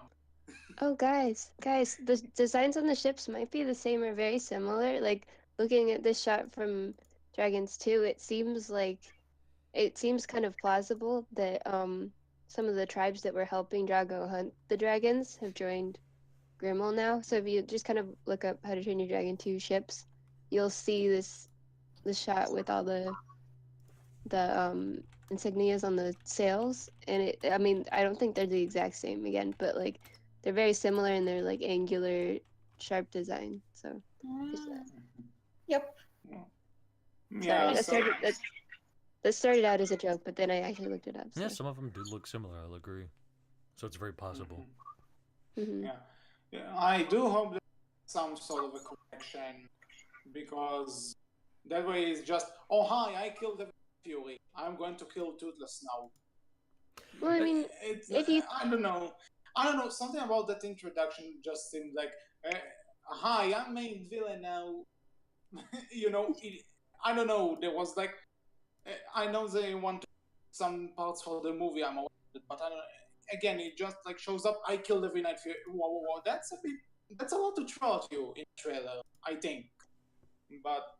Oh, guys, the designs on the ships might be the same or very similar. Like, looking at this shot from Dragons 2, it seems kind of plausible that some of the tribes that were helping Drago hunt the dragons have joined Grimmel now. So if you just kind of look up How to Train Your Dragon 2 ships, you'll see this shot with all the insignias on the sails, and I don't think they're the exact same again, but like they're very similar in their like angular, sharp design. So Yep. Yeah, that started out as a joke, but then I actually looked it up. So. Yeah, some of them do look similar, I'll agree. So it's very possible. Mm-hmm. Yeah, I do hope there's some sort of a connection, because that way it's just, oh hi, I killed the Fury, I'm going to kill Toothless now. Well, I mean, I don't know, something about that introduction just seemed like, hi, I'm main villain now. I don't know, there was like, I know they want some parts for the movie, I'm aware of it, but I don't know. Again, it just like shows up. I killed every Night Fury. Whoa. That's a lot to throw at you in a trailer, I think. But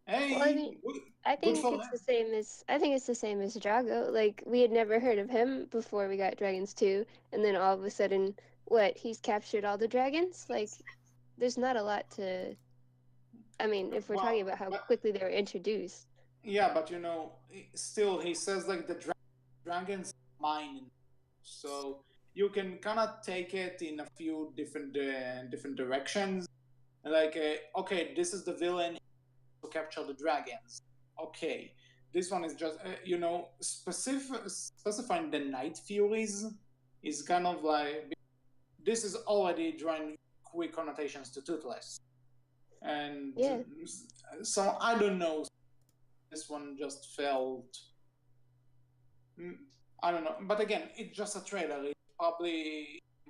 hey, well, I think it's the same as Drago. Like, we had never heard of him before we got Dragons 2, and then all of a sudden, he's captured all the dragons? Like, there's not a lot to. I mean, if we're talking about how quickly they were introduced. Yeah, but still he says like the dragons mine. So you can kind of take it in a few different directions. Like, okay, this is the villain to capture the dragons. Okay, this one is just specifying the Night Furies is kind of like, this is already drawing quick connotations to Toothless, and yeah. So I don't know. This one just felt. I don't know, but again, it's just a trailer.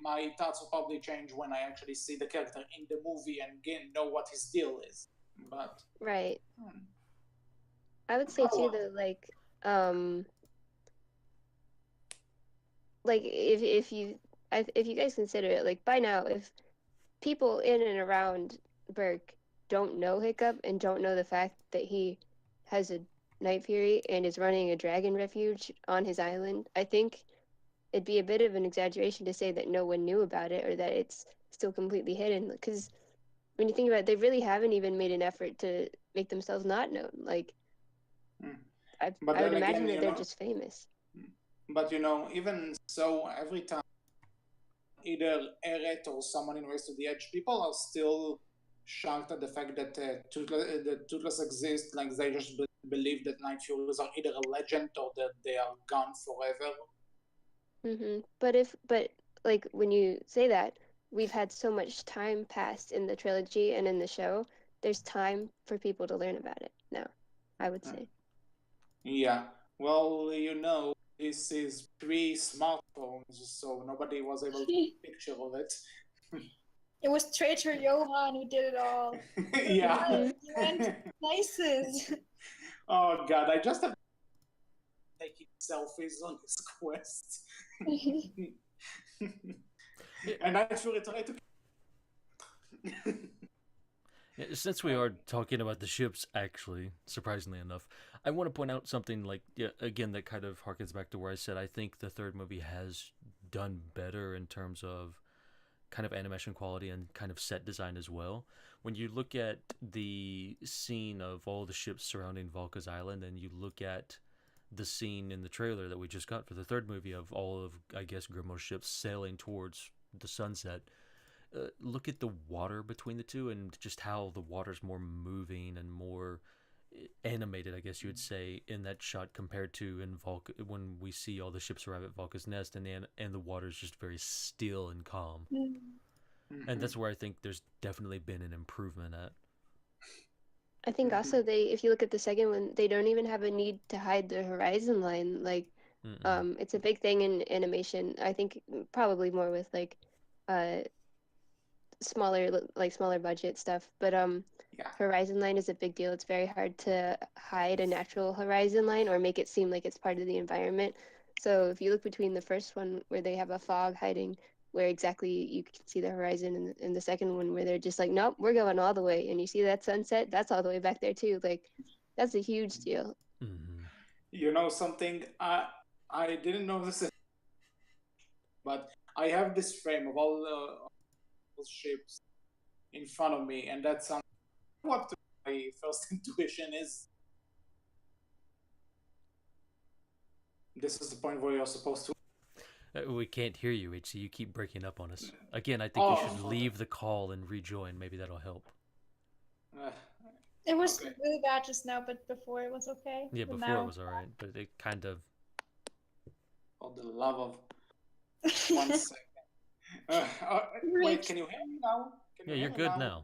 My thoughts will probably change when I actually see the character in the movie and again know what his deal is. But right, I would say too that if you guys consider it, like, by now, if people in and around Berk don't know Hiccup and don't know the fact that he has a Night Fury and is running a dragon refuge on his island, I think it'd be a bit of an exaggeration to say that no one knew about it or that it's still completely hidden. Because when you think about it, they really haven't even made an effort to make themselves not known. Like, I would imagine that they're just famous. But even so, every time either Eret or someone in Race to the Edge, people are still shocked at the fact that Toothless exists. Like, they just believe that Night Furies are either a legend or that they are gone forever. Mm-hmm. But like when you say that, we've had so much time passed in the trilogy and in the show. There's time for people to learn about it now, I would say. Yeah. Well, this is pre-smartphones, so nobody was able to take a picture of it. It was Traitor Johan who did it all. Yeah. He went places. Oh God, I just have taking selfies on his quest. And I actually tried to. Yeah, since we are talking about the ships, actually, surprisingly enough, I want to point out something like, yeah, again, that kind of harkens back to where I said I think the third movie has done better in terms of kind of animation quality and kind of set design as well. When you look at the scene of all the ships surrounding Valka's island, and you look at the scene in the trailer that we just got for the third movie of all of, I guess, Grimo's ships sailing towards the sunset, look at the water between the two and just how the water's more moving and more animated, I guess you would say, in that shot compared to in Valka when we see all the ships arrive at Valka's nest and the water's just very still and calm. And that's where I think there's definitely been an improvement at. I think also if you look at the second one, they don't even have a need to hide the horizon line. Like, it's a big thing in animation. I think probably more with like, smaller budget stuff. But horizon line is a big deal. It's very hard to hide a natural horizon line or make it seem like it's part of the environment. So if you look between the first one where they have a fog hiding where exactly you can see the horizon, and the second one where they're just like, nope, we're going all the way, and you see that sunset, that's all the way back there too. Like, that's a huge deal. You know something? I didn't know this, but I have this frame of all the ships in front of me, and that's what my first intuition is. This is the point where you're supposed to. We can't hear you, HC. You keep breaking up on us. Again, I think you should leave the call and rejoin. Maybe that'll help. It was really bad just now, but before it was okay. Yeah, but before now... it was alright, but it kind of... For the love of 1 second. Wait, can you hear me now? Yeah, you're good now.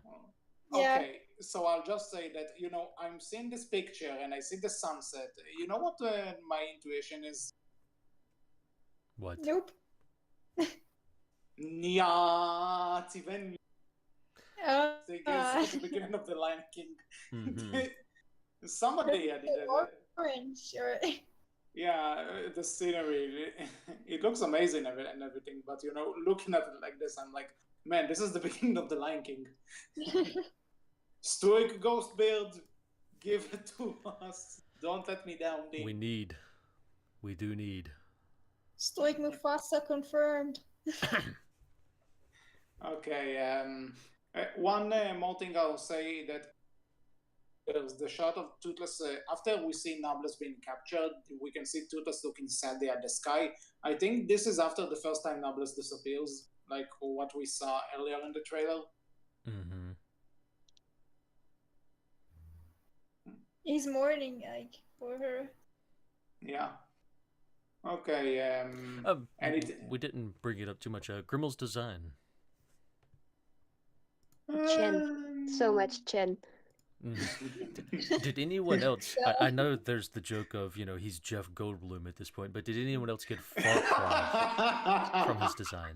Yeah. Okay, so I'll just say that, I'm seeing this picture and I see the sunset. You know what my intuition is? What? Nope. Not even. It's the beginning of the Lion King. Somebody added it. Orange, or... Yeah, the scenery, it looks amazing and everything, but looking at it like this, I'm like, man, this is the beginning of the Lion King. Stoic Ghostbeard, give it to us. Don't let me down, Dean. We do need. Stoic Mufasa confirmed. Okay, one more thing I'll say, that there's the shot of Toothless. After we see Nobles being captured, we can see Toothless looking sadly at the sky. I think this is after the first time Nobles disappears, like what we saw earlier in the trailer. He's mourning, like, for her. Yeah. Okay. And we didn't bring it up too much. Grimmel's design. Chin. So much chin. Did anyone else? I know there's the joke of he's Jeff Goldblum at this point, but did anyone else get Farquaad from his design?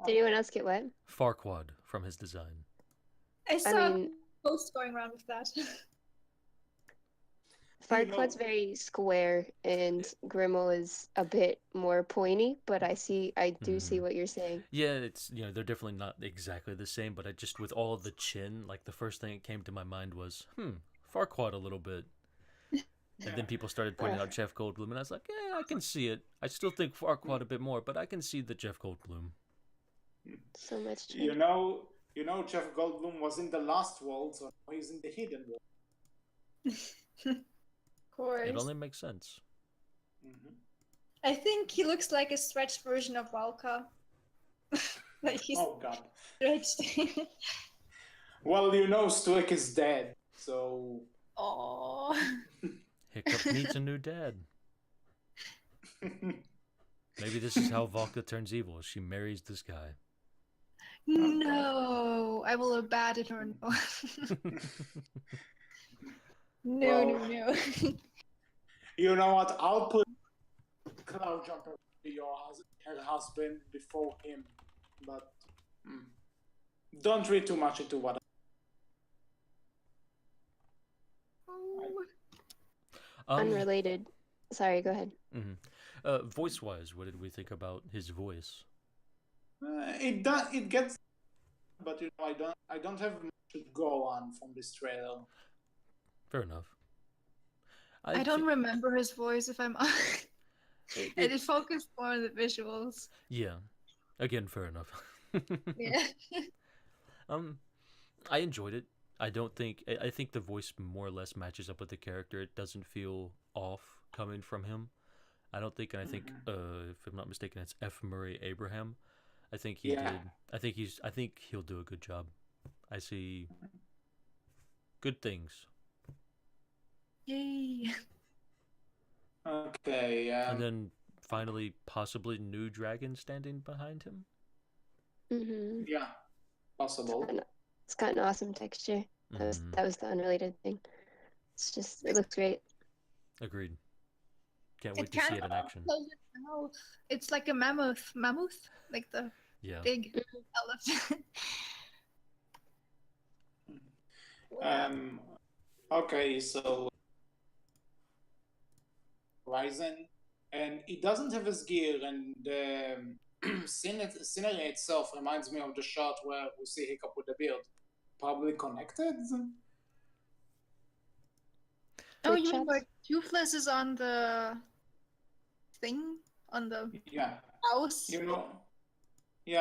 Did anyone else get what? Farquaad from his design. I saw posts going around with that. Farquaad's very square, and Grimmel is a bit more pointy, but I do see what you're saying. Yeah, it's they're definitely not exactly the same, but I just, with all the chin, like the first thing that came to my mind was Farquaad a little bit. And then people started pointing out Jeff Goldblum, and I was like, I can see it. I still think Farquaad a bit more, but I can see the Jeff Goldblum. So much chin. You know Jeff Goldblum was in the Last World, so now he's in the Hidden World. Of course. It only makes sense. I think he looks like a stretched version of Valka. Like he's oh God. Stretched. Well, Stoic is dead, so. Aww. Hiccup needs a new dad. Maybe this is how Valka turns evil. She marries this guy. No, I will abandon her. No, no, Well, no. you know what? I'll put Cloud Jumper her husband before him, but don't read too much into what. Unrelated. Sorry, go ahead. Voice-wise, what did we think about his voice? It gets, but you know, I don't have much to go on from this trailer. Fair enough. I don't remember his voice, if I'm honest. It focused more on the visuals. Yeah. Again, fair enough. Yeah. I enjoyed it. I think the voice more or less matches up with the character. It doesn't feel off coming from him. I don't think, and I think, if I'm not mistaken, it's F. Murray Abraham. I think he did. I think he'll do a good job. I see good things. Yay. Okay. And then finally, possibly new dragon standing behind him. Mm-hmm. Yeah, possible. It's got an awesome texture. That was the unrelated thing. It looks great. Agreed. Can't wait to see it in action. It's like a mammoth, like the big elephant. Okay, so Horizon, and it doesn't have his gear, and the scenery itself reminds me of the shot where we see Hiccup with the beard. Probably connected? Oh, you mean where Toothless is on the thing? On the house? You know, he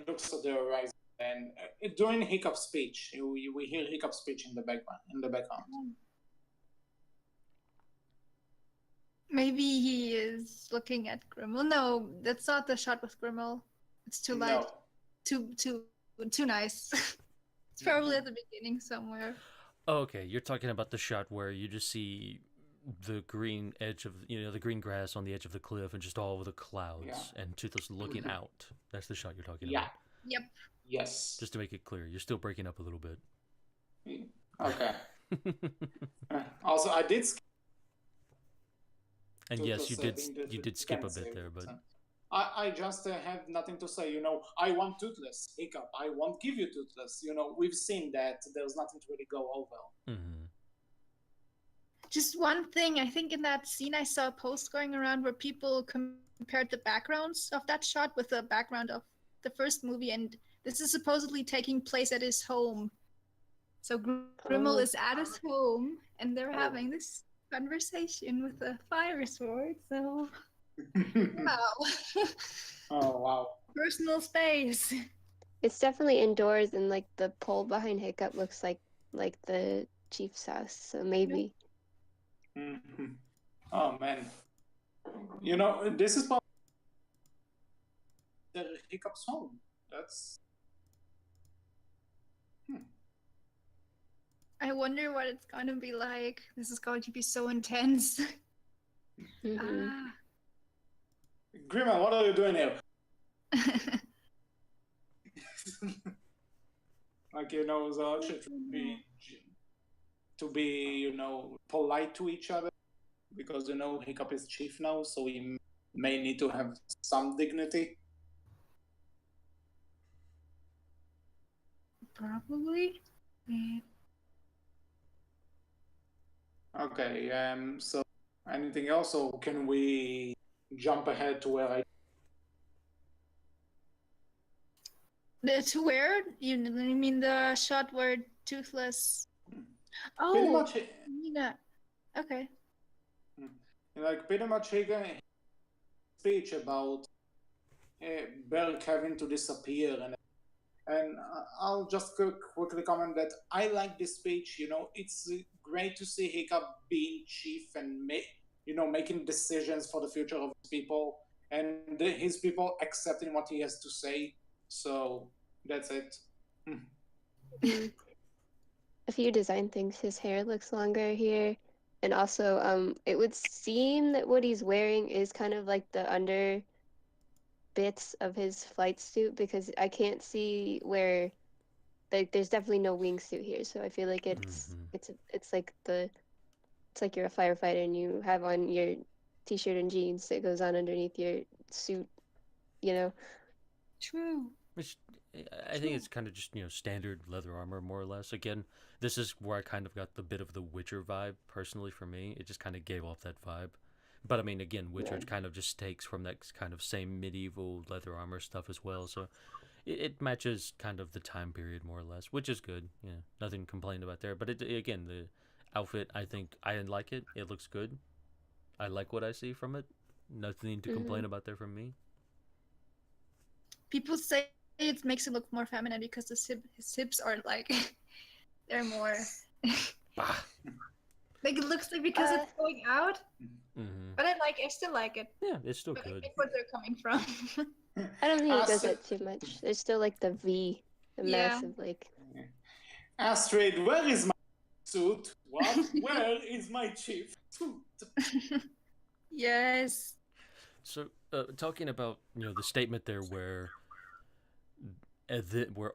looks at the horizon, and during Hiccup's speech, we hear Hiccup's speech in the background. Maybe he is looking at Grimmel. No, that's not the shot with Grimmel. It's too light. No. Too nice. It's probably at the beginning somewhere. Oh, okay, you're talking about the shot where you just see the green edge of, the green grass on the edge of the cliff and just all of the clouds and Toothless looking out. That's the shot you're talking about. Yep. Yes. Just to make it clear, you're still breaking up a little bit. Okay. Also, I did. And yes, you did skip a bit there, but I just have nothing to say. I want Toothless, Hiccup. I won't give you Toothless. We've seen that. There's nothing to really go over. Mm-hmm. Just one thing. I think in that scene I saw a post going around where people compared the backgrounds of that shot with the background of the first movie, and this is supposedly taking place at his home. So Grimmel is at his home, and they're having this conversation with a fire sword. So, wow. Oh wow! Personal space. It's definitely indoors, and like the pole behind Hiccup looks like the chief's house. So maybe. Mm-hmm. Oh man! This is probably the Hiccup's home. That's. I wonder what it's going to be like. This is going to be so intense. Mm-hmm. Grimmel, what are you doing here? So to be polite to each other, because Hiccup is chief now, so we may need to have some dignity. Probably. Yeah. Okay, so anything else, or can we jump ahead to where To where? You mean the shot where Toothless... Oh, pretty much, okay. Pretty much Higgins' speech about Berk having to disappear, and I'll just quickly comment that I like this speech. It's great to see Hiccup being chief and making decisions for the future of his people, and his people accepting what he has to say. So that's it. A few design things. His hair looks longer here. And also, it would seem that what he's wearing is kind of like the under bits of his flight suit because I can't see where like there's definitely no wingsuit here. So I feel like it's like it's like you're a firefighter and you have on your t-shirt and jeans that goes on underneath your suit, you know. True. Which I think it's kind of just standard leather armor more or less. Again, this is where I kind of got the bit of the Witcher vibe personally for me. It just kind of gave off that vibe. But I mean, again, Witcher kind of just takes from that kind of same medieval leather armor stuff as well. So it matches kind of the time period more or less, which is good. Yeah, nothing to complain about there. But again, the outfit, I think I like it. It looks good. I like what I see from it. Nothing to complain about there from me. People say it makes it look more feminine because his hips are like they're more like it looks like because it's going out. But I still like it. Yeah, it's still but good. I get where they're coming from. I don't think it does that too much. There's still like the V, the massive like. Astrid, where is my suit? What? Where is my chief suit? Yes. So, talking about the statement there where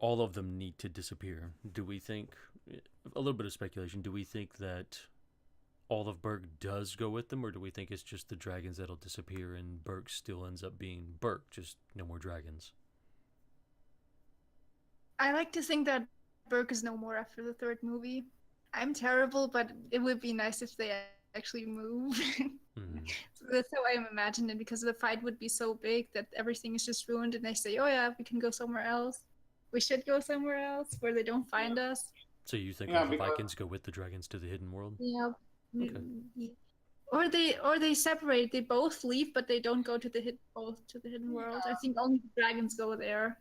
all of them need to disappear, do we think, a little bit of speculation, do we think that all of Berk does go with them, or do we think it's just the dragons that'll disappear and Berk still ends up being Berk, just no more dragons? I like to think that Berk is no more after the third movie. I'm terrible, but it would be nice if they actually move. So that's how I imagine it, because the fight would be so big that everything is just ruined and they say, oh yeah, we can go somewhere else. We should go somewhere else where they don't find us. So you think all the Vikings go with the dragons to the hidden world? Yeah. Okay. Or they separate. They both leave, but they don't go to the hidden world. I think only the dragons go there.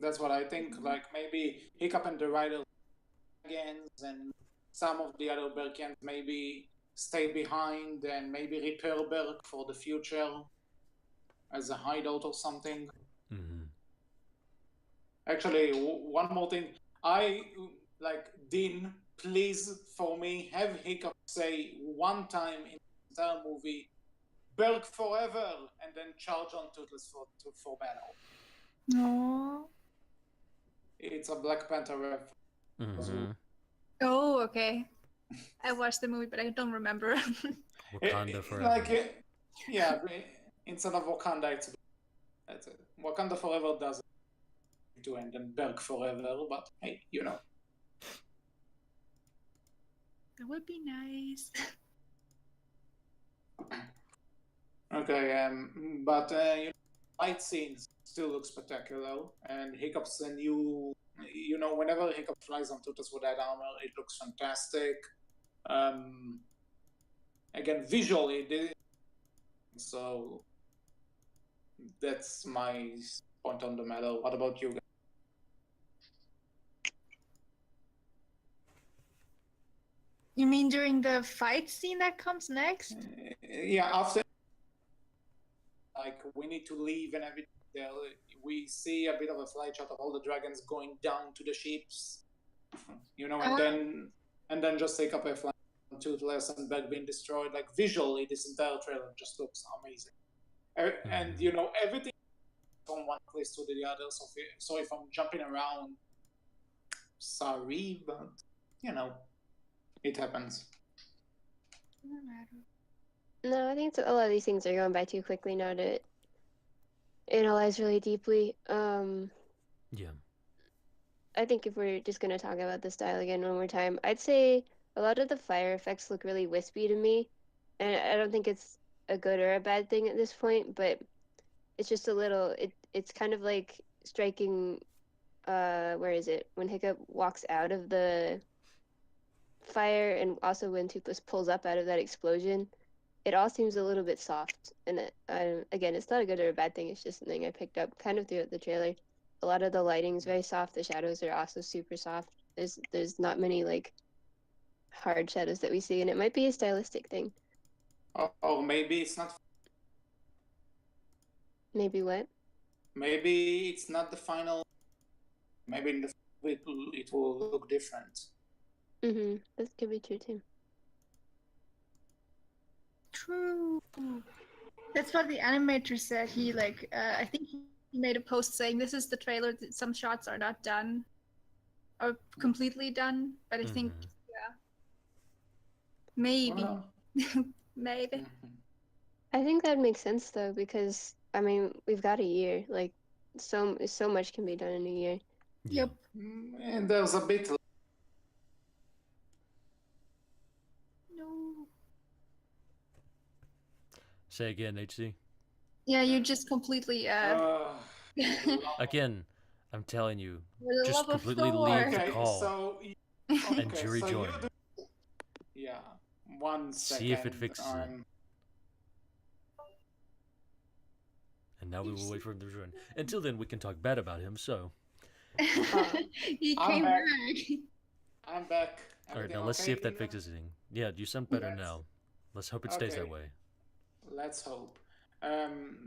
That's what I think. Like maybe Hiccup and the Rider dragons, and some of the other Berkians maybe stay behind and maybe repair Berk for the future as a hideout or something. Actually, one more thing. Dean, please, for me, have Hiccup say one time in the entire movie, Berk forever, and then charge on Toothless for battle. No. It's a Black Panther reference. Oh, okay. I watched the movie, but I don't remember. Wakanda forever. Instead of Wakanda, it's it. Wakanda forever doesn't to end, and Berk forever, but hey, That would be nice. Okay, but fight scenes still look spectacular, and Hiccup's a new. Whenever Hiccup flies on Tutus with that armor, it looks fantastic. Again, visually, so that's my point on the matter. What about you guys? You mean during the fight scene that comes next? Yeah, after we need to leave and everything. We see a bit of a flight shot of all the dragons going down to the ships, and then just take up a flight on Toothless and Berk being destroyed. Like visually, this entire trailer just looks amazing, and everything from one place to the other. So if I'm jumping around, sorry, but it happens. No, I think a lot of these things are going by too quickly now to analyze really deeply. Yeah. I think if we're just going to talk about the style again one more time, I'd say a lot of the fire effects look really wispy to me. And I don't think it's a good or a bad thing at this point, but it's just a little, it's kind of like striking, where is it? When Hiccup walks out of the fire and also when Toothless pulls up out of that explosion. It all seems a little bit soft, and again, it's not a good or a bad thing. It's just something I picked up kind of throughout the trailer. A lot of the lighting is very soft. The shadows are also super soft. There's not many like hard shadows that we see, and it might be a stylistic thing. Or maybe it's not. Maybe what? Maybe it's not the final. Maybe in the it will look different. That could be true too. True. That's what the animator said. He I think he made a post saying this is the trailer. Some shots are not done, or completely done. But I think, yeah, maybe, Well, maybe. mhm. I think that makes sense though, because I mean we've got a year. Like so much can be done in a year. Yeah. Yep. And there's a bit. No. Say again, HC. Yeah, you just completely Again, I'm telling you, for the just love of completely Thor. leave the Okay, call so and okay, jury so join. you do. Yeah, 1 second. See if it fixes it. And now we will wait for him to join. Until then, we can talk bad about him. So, He I'm came back. back. I'm back. all right, Everything now let's see if okay? that fixes anything. Yeah, you sound better Let's- now. Let's hope it stays that Okay. way. Let's hope.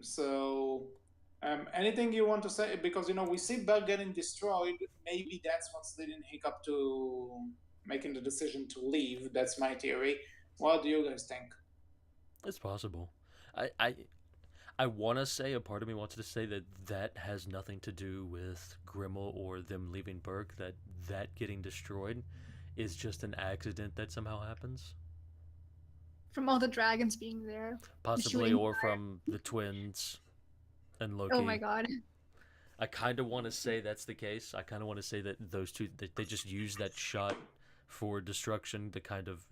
So, anything you want to say? Because we see Berg getting destroyed. Maybe that's what's leading Hiccup to making the decision to leave. That's my theory. What do you guys think? It's possible. I want to say, a part of me wants to say that has nothing to do with Grimmel or them leaving Berk, that getting destroyed is just an accident that somehow happens. From all the dragons being there. Possibly, shooting or fire. from the twins and Loki. Oh my god. I kind of want to say that's the case. I kind of want to say that those two, they just used that shot for destruction to kind of,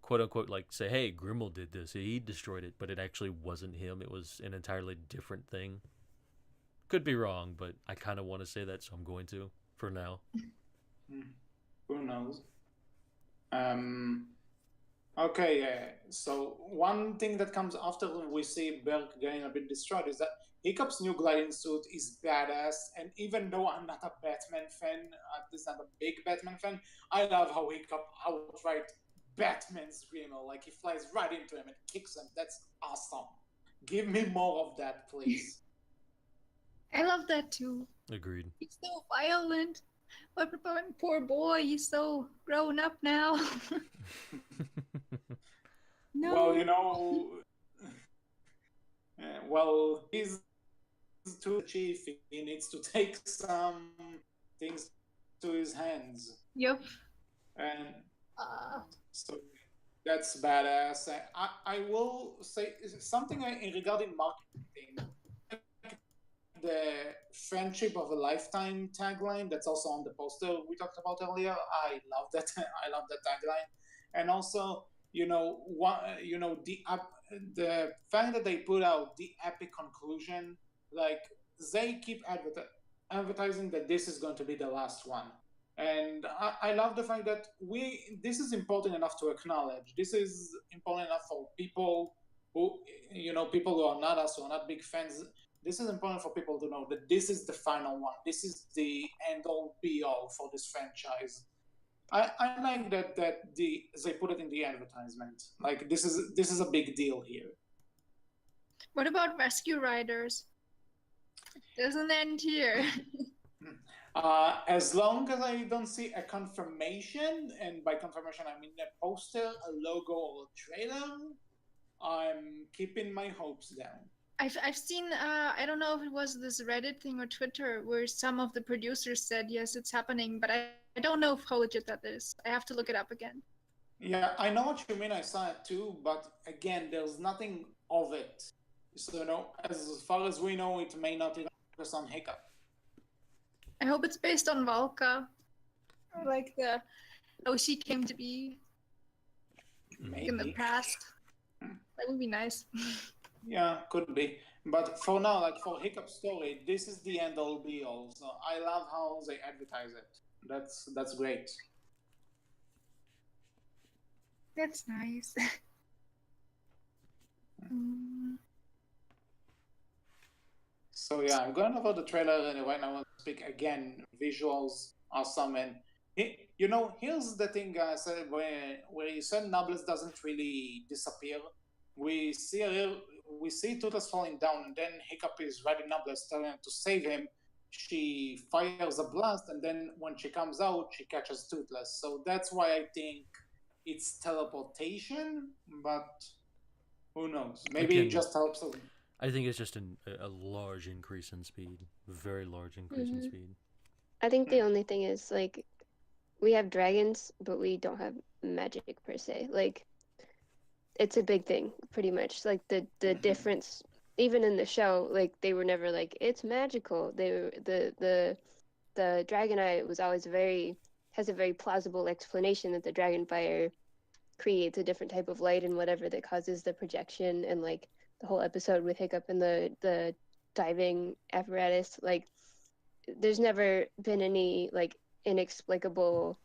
quote unquote, like say, hey, Grimmel did this. He destroyed it, but it actually wasn't him. It was an entirely different thing. Could be wrong, but I kind of want to say that, so I'm going to for now. Who knows? Okay, so one thing that comes after we see Berk getting a bit destroyed is that Hiccup's new gliding suit is badass, and even though I'm not a Batman fan, at least not a big Batman fan, I love how Hiccup outright Batman's Grimmel. Like, he flies right into him and kicks him. That's awesome. Give me more of that, please. I love that too. Agreed. He's so violent. But poor boy, he's so grown up now. No. Well, he's too chief. He needs to take some things to his hands. Yep. And so that's badass. I will say something regarding marketing. The friendship of a lifetime tagline that's also on the poster we talked about earlier. I love that. I love that tagline. And also, the fact that they put out the epic conclusion, like they keep advertising that this is going to be the last one. And I love the fact that this is important enough to acknowledge. This is important enough for people who, people who are not us, who are not big fans. This is important for people to know that this is the final one. This is the end-all, be-all for this franchise. I like that they put it in the advertisement. Like, this is a big deal here. What about Rescue Riders? It doesn't end here. As long as I don't see a confirmation, and by confirmation I mean a poster, a logo, or a trailer, I'm keeping my hopes down. I've seen I don't know if it was this Reddit thing or Twitter where some of the producers said yes, it's happening, but I don't know how legit that is. I have to look it up again. Yeah, I know what you mean. I saw it too, but again, there's nothing of it. So as far as we know, it may not even focus on Hiccup. I hope it's based on Valka, or like how she came to be in the past. That would be nice. Yeah, could be. But for now, like for Hiccup's story, this is the end all be all. So I love how they advertise it. That's great. That's nice. So yeah, I'm going over the trailer and right now I want to speak again. Visuals awesome, and here's the thing, said where you said Nablus doesn't really disappear. We see Toothless falling down, and then Hiccup is riding Nablus, telling him to save him. She fires a blast, and then when she comes out, she catches Toothless. So that's why I think it's teleportation, but Who knows? Maybe it Again, just helps them. I think it's just a large increase in speed, very large increase in speed. I think the only thing is like we have dragons, but we don't have magic per se. Like it's a big thing, pretty much. Like the difference, even in the show, like they were never like it's magical. They were the dragon eye was always has a very plausible explanation that the dragon fire creates a different type of light and whatever that causes the projection, and like the whole episode with Hiccup and the diving apparatus. Like there's never been any like inexplicable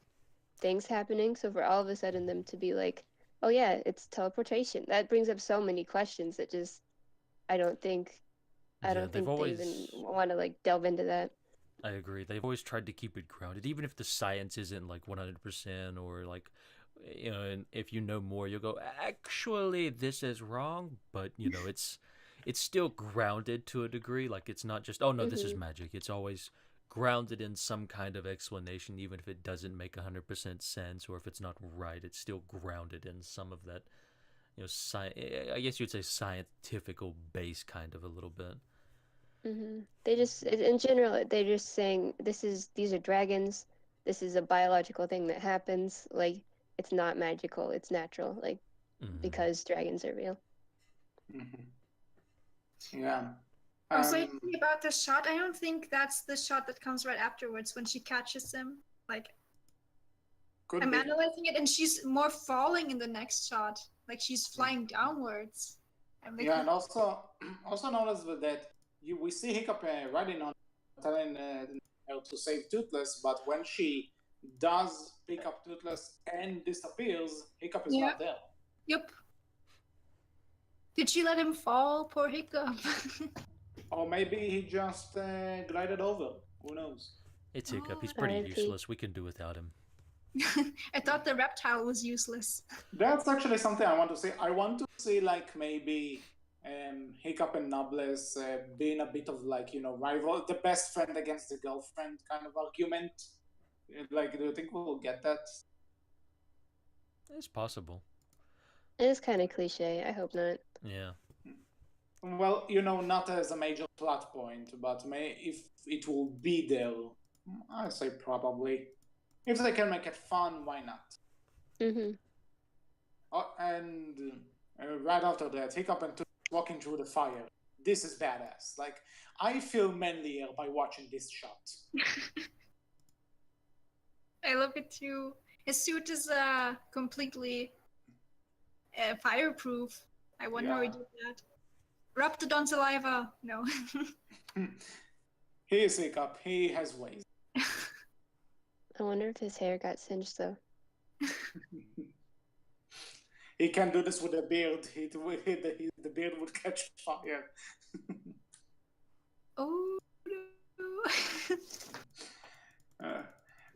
things happening. So for all of a sudden them to be like, oh yeah, it's teleportation, that brings up so many questions that just I don't think they even want to like delve into that. I agree. They've always tried to keep it grounded, even if the science isn't like 100% or like, you know, and if you know more, you'll go, actually, this is wrong. But you know, it's still grounded to a degree. Like it's not just, oh no, this is magic. It's always grounded in some kind of explanation, even if it doesn't make 100% sense or if it's not right. It's still grounded in some of that, you know, I guess you'd say scientifical base, kind of a little bit. They just, in general, they're just saying these are dragons. This is a biological thing that happens. Like it's not magical. It's natural. Like because dragons are real. Yeah. Also, about the shot, I don't think that's the shot that comes right afterwards when she catches him. Like, I'm analyzing it, and she's more falling in the next shot. Like she's flying downwards. Yeah, and also notice that we see Hiccup riding on, telling her to save Toothless, but when she does pick up Toothless and disappears, Hiccup is not there. Yep. Did she let him fall, poor Hiccup? Or maybe he just glided over. Who knows? It's Hiccup. He's pretty useless. We can do without him. I thought the reptile was useless. That's actually something I want to see. I want to see like maybe Hiccup and Nobles being a bit of like, you know, rival, the best friend against the girlfriend kind of argument. Like, do you think we'll get that? It's possible. It is kind of cliche. I hope not. Yeah. Well, you know, not as a major plot point, but if it will be there, I say probably. If they can make it fun, why not? Oh, and right after that, Hiccup and Toothless walking through the fire. This is badass. Like, I feel manlier by watching this shot. I love it too. His suit is completely fireproof. I wonder how he did that. Raptodon saliva. No. He is Hiccup. He has ways. I wonder if his hair got singed though. He can do this with a beard. The beard would catch fire. Oh no.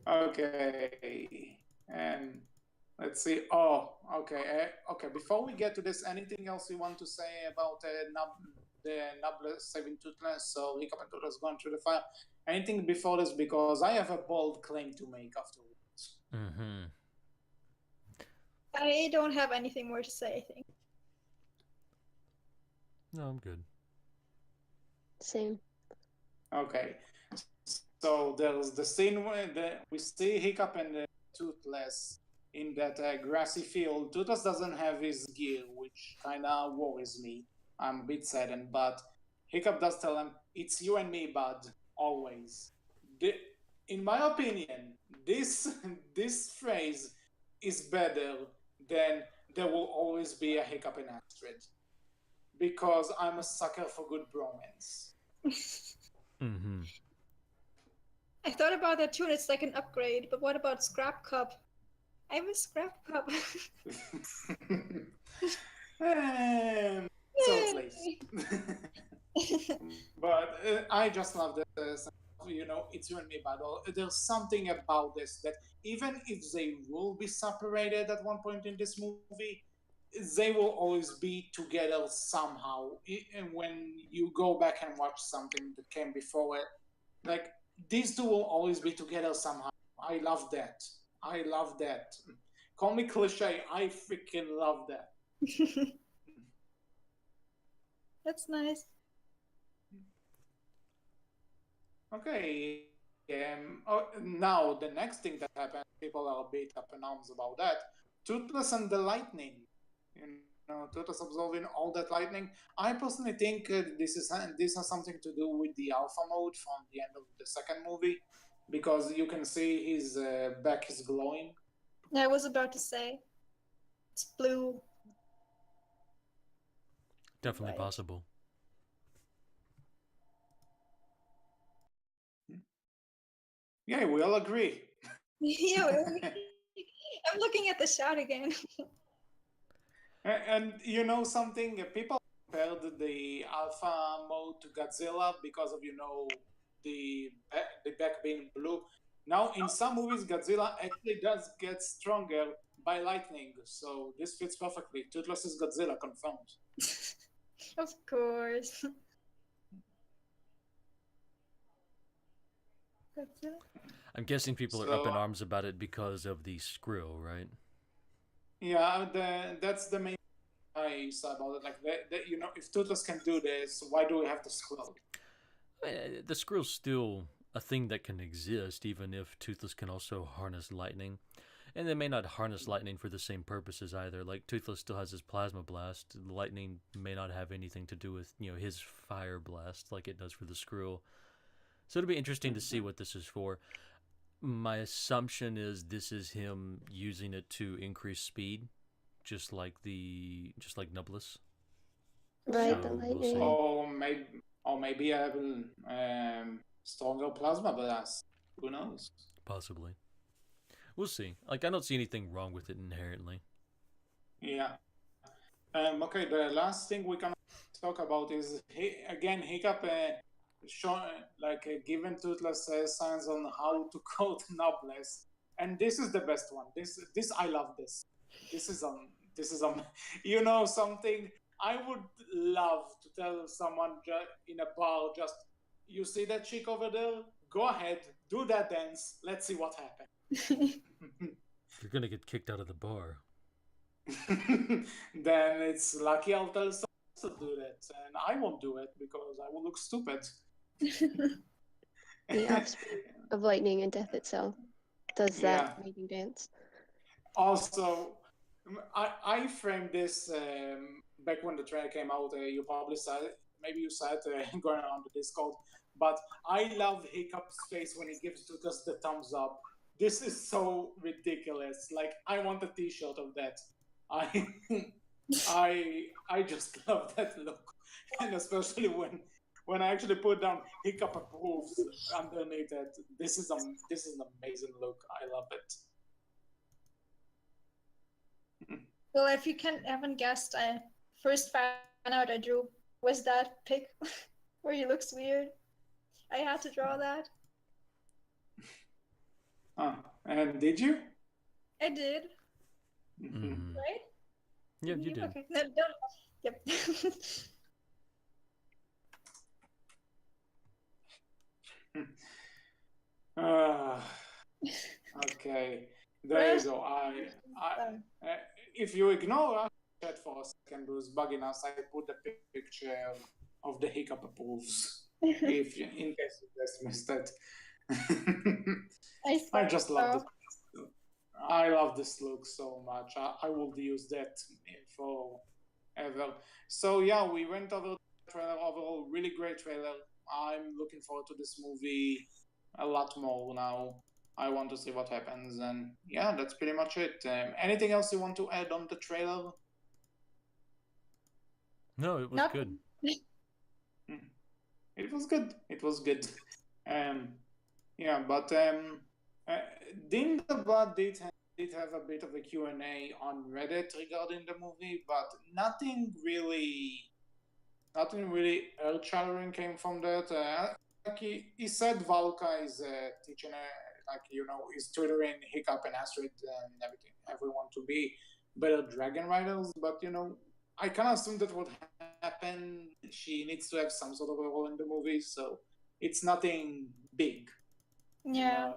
Okay. Let's see. Oh, okay. Okay. Before we get to this, anything else you want to say about the Nobles saving Toothless? So Hiccup and Toothless going through the fire. Anything before this? Because I have a bold claim to make afterwards. I don't have anything more to say, I think. No, I'm good. Same. Okay. So there's the scene where we see Hiccup and Toothless in that grassy field. Toothless doesn't have his gear, which kind of worries me. I'm a bit saddened, but Hiccup does tell him, "It's you and me, bud, always." In my opinion, this phrase is better than "there will always be a Hiccup in Astrid," because I'm a sucker for good bromance. I thought about that too, and it's like an upgrade. But what about Scrap Cup? I have a Scrap Cup. So please. But I just love this. You know, it's you and me, but there's something about this that even if they will be separated at one point in this movie, they will always be together somehow. And when you go back and watch something that came before it, like these two will always be together somehow. I love that. I love that. Call me cliche. I freaking love that. That's nice. Okay. Now the next thing that happened, people are a bit up in arms about that. Toothless and the lightning. Toothless absorbing all that lightning. I personally think this has something to do with the alpha mode from the end of the second movie, because you can see his back is glowing. Yeah, I was about to say. It's blue. Definitely Right. possible. Yeah, we all agree. Yeah, I'm looking at the shot again. And you know something? People compared the alpha mode to Godzilla because of the back being blue. Now, in some movies, Godzilla actually does get stronger by lightning, so this fits perfectly. Toothless is Godzilla, confirmed. Of course. That's it. I'm guessing people are up in So, arms about it because of the skrill, right? yeah, that's the main I saw about it. Like, if Toothless can do this, why do we have to scroll? The skrill's still a thing that can exist, even if Toothless can also harness lightning. And they may not harness lightning for the same purposes either. Like, Toothless still has his plasma blast. The lightning may not have anything to do with, his fire blast like it does for the skrill. So it'll be interesting to see what this is for. My assumption is this is him using it to increase speed, just like Nublis. Right, the So we'll lightning. see. Or maybe I will stronger plasma blast. Who knows? Possibly. We'll see. Like, I don't see anything wrong with it inherently. Yeah. Okay, the last thing we can talk about is Hiccup given Toothless signs on how to code Noblesse, and this is the best one. This I love this. This is something I would love to tell someone in a bar. Just, you see that chick over there? Go ahead, do that dance. Let's see what happens. You're gonna get kicked out of the bar. Then it's lucky I'll tell someone else to do that, and I won't do it because I will look stupid. The offspring of lightning and death itself does that mating dance. Also, I framed this back when the trailer came out. You probably saw it. Maybe you saw it going around the Discord. But I love Hiccup's face when he gives to just the thumbs up. This is so ridiculous. Like, I want a T-shirt of that. I just love that look, and especially when I actually put down Hiccup approves underneath it. This is an amazing look. I love it. Well, if you haven't guessed, I first found out I drew was that pic where he looks weird. I had to draw that. And did you? I did. Mm. Right? Yeah, you did. Okay. No, don't. Yep. Okay, there you go. If you ignore our chat for a second, who's bugging us, I put the picture of the Hiccup approves. In case you just missed it. I just love this. I love this look so much. I will use that forever. So yeah, we went over the trailer. Overall, really great trailer. I'm looking forward to this movie a lot more now. I want to see what happens, and yeah, that's pretty much it. Anything else you want to add on the trailer? No, it was Nothing. good. It was good. It was good. Yeah, but Din the Blood did have a bit of a Q&A on Reddit regarding the movie, but nothing really earth-shattering came from that. Like he said Valka is teaching, is tutoring Hiccup and Astrid and everyone to be better dragon riders, but I kind of assumed that would happen. She needs to have some sort of a role in the movie, so it's nothing big. Yeah.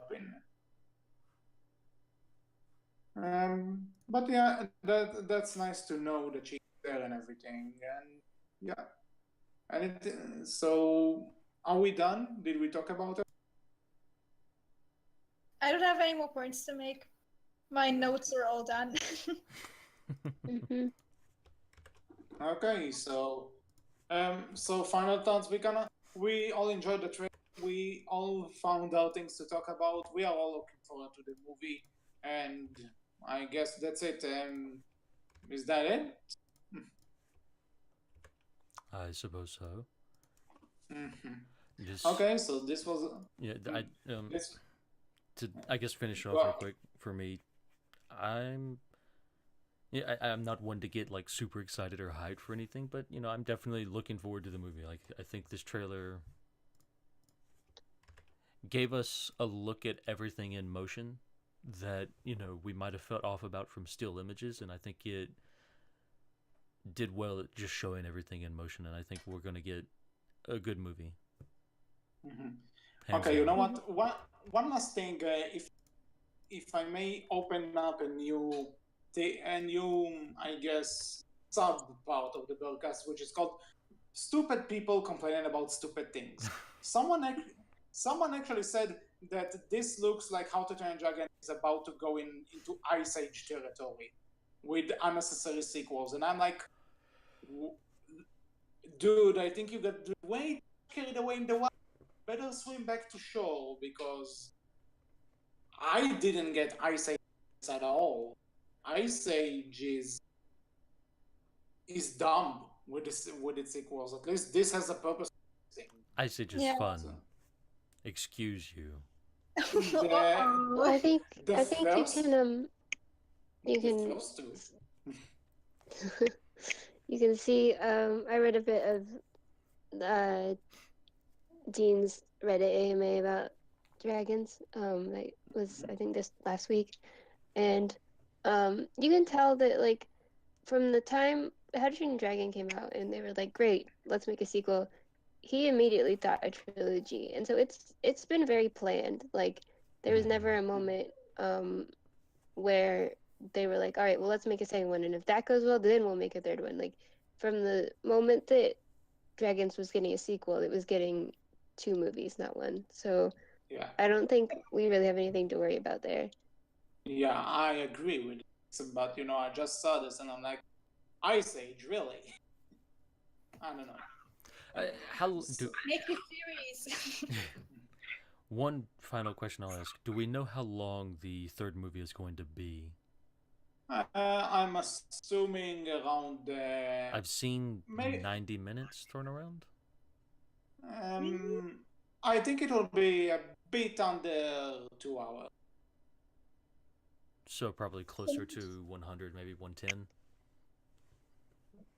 But yeah, that's nice to know that she's there and everything, and yeah. And so, are we done? Did we talk about it? I don't have any more points to make. My notes are all done. Hmm. Okay, so final thoughts. We all enjoyed the trailer. We all found out things to talk about. We are all looking forward to the movie, and I guess that's it. Is that it? I suppose so. Mm-hmm. Just Okay, so this was yeah, this. to I guess finish Go off real ahead. quick for me. I'm I'm not one to get like super excited or hyped for anything, but I'm definitely looking forward to the movie. Like I think this trailer gave us a look at everything in motion that we might have felt off about from still images, and I think it did well at just showing everything in motion, and I think we're going to get a good movie. Mm-hmm. Okay, you know what? One last thing, if I may open up a new I guess sub part of the Berkcast, which is called "Stupid People Complaining About Stupid Things." Someone actually said that this looks like How to Train a Dragon is about to go into Ice Age territory with unnecessary sequels, and I'm like, dude, I think you got way carried away in the water. Better swim back to shore, because I didn't get Ice Age at all. Ice Age is dumb with its sequels. At least this has a purpose. I say just Yeah. fun. Excuse you. The Well, I think the I think first you the can first two. you can see. I read a bit of Dean's Reddit AMA about dragons. That was, I think, this last week, and you can tell that, like, from the time How to Train Your Dragon came out, and they were like, "Great, let's make a sequel." He immediately thought a trilogy, and so it's been very planned. Like, there was never a moment where they were like, "All right, well, let's make a second one, and if that goes well, then we'll make a third one." Like, from the moment that Dragons was getting a sequel, it was getting two movies, not one. So Yeah, I don't think we really have anything to worry about there. yeah, I agree with it. But I just saw this and I'm like, Ice Age, really? I don't know. How do Make the series. one final question I'll ask: do we know how long the third movie is going to be? I'm assuming around. I've seen Maybe, 90 minutes thrown around. I think it will be a bit under 2 hours. So probably closer to 100, maybe 110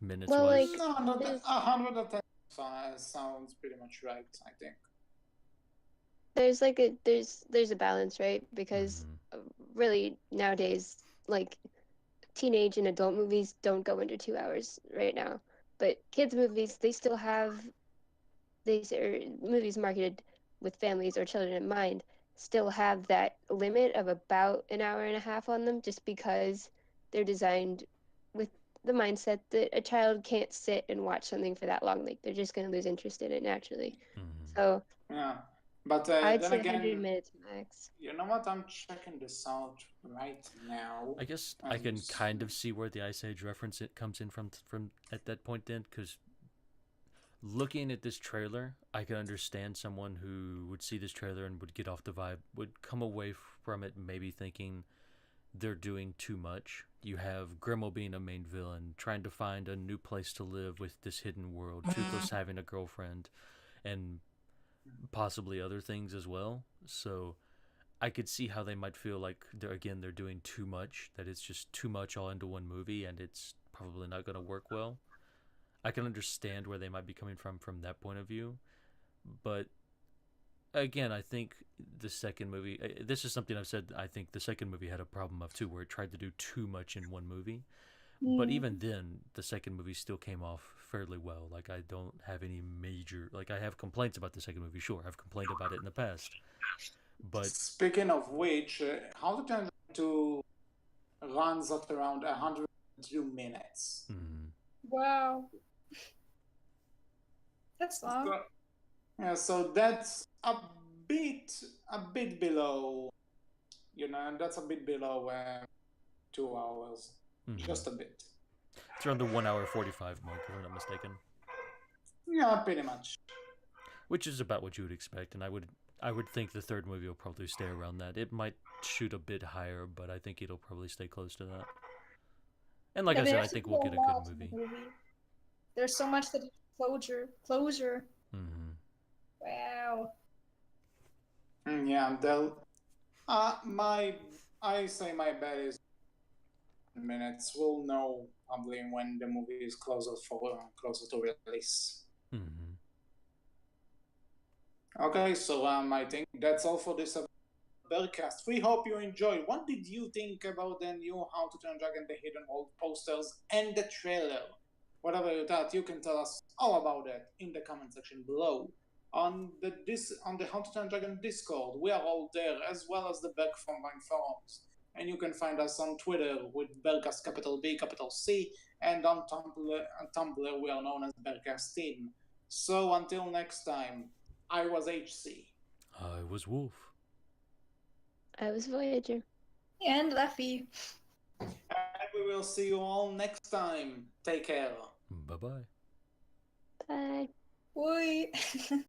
minutes Well, wise. like, No, not there's 110 sounds pretty much right, I think. there's like a there's a balance, right? Because really nowadays, like, teenage and adult movies don't go under 2 hours right now, but kids movies, they still have these are movies marketed with families or children in mind, still have that limit of about an hour and a half on them, just because they're designed with the mindset that a child can't sit and watch something for that long. Like, they're just going to lose interest in it naturally. So Yeah, but I'd then say 100 again, minutes max. you know what? I'm checking this out right now. I guess as I we can kind of speak. see where the Ice Age reference it comes in from at that point then, because looking at this trailer, I can understand someone who would see this trailer and would get off the vibe, would come away from it maybe thinking they're doing too much. You have Grimmel being a main villain, trying to find a new place to live with this hidden world, Toothless having a girlfriend, and possibly other things as well. So I could see how they might feel like they're doing too much, that it's just too much all into one movie, and it's probably not going to work well. I can understand where they might be coming from that point of view, but again, I think the second movie. This is something I've said. I think the second movie had a problem of too, where it tried to do too much in one movie. But even then, the second movie still came off fairly well. Like, I don't have any major. Like, I have complaints about the second movie. Sure, I've complained about it in the past, but Speaking of which, How to Train to runs at around 102 minutes. Wow. That's long. So, yeah, so that's bit a bit below, and that's a bit below 2 hours, just a bit. It's around the 1 hour 45 mark, if I'm not mistaken. Yeah, pretty much. Which is about what you would expect, and I would think the third movie will probably stay around that. It might shoot a bit higher, but I think it'll probably stay close to that. And like I said, I think we'll get a good movie. There's so much that closure. Mm-hmm. Wow. Yeah, I say my bet is minutes. We'll know probably when the movie is closer to release. Mm-hmm. Okay, so I think that's all for this Berkcast. We hope you enjoyed. What did you think about the new How to Train Your Dragon: The Hidden World posters and the trailer? Whatever you thought, you can tell us all about it in the comment section below. On the How to Train Your Dragon Discord, we are all there, as well as the Berk forums. And you can find us on Twitter with Berkcast capital B, capital C, and on Tumblr we are known as Berkcast Team. So until next time, I was HC. I was Wolf. I was Voyager. And Leffie. And we will see you all next time. Take care. Bye-bye. Bye. Bye.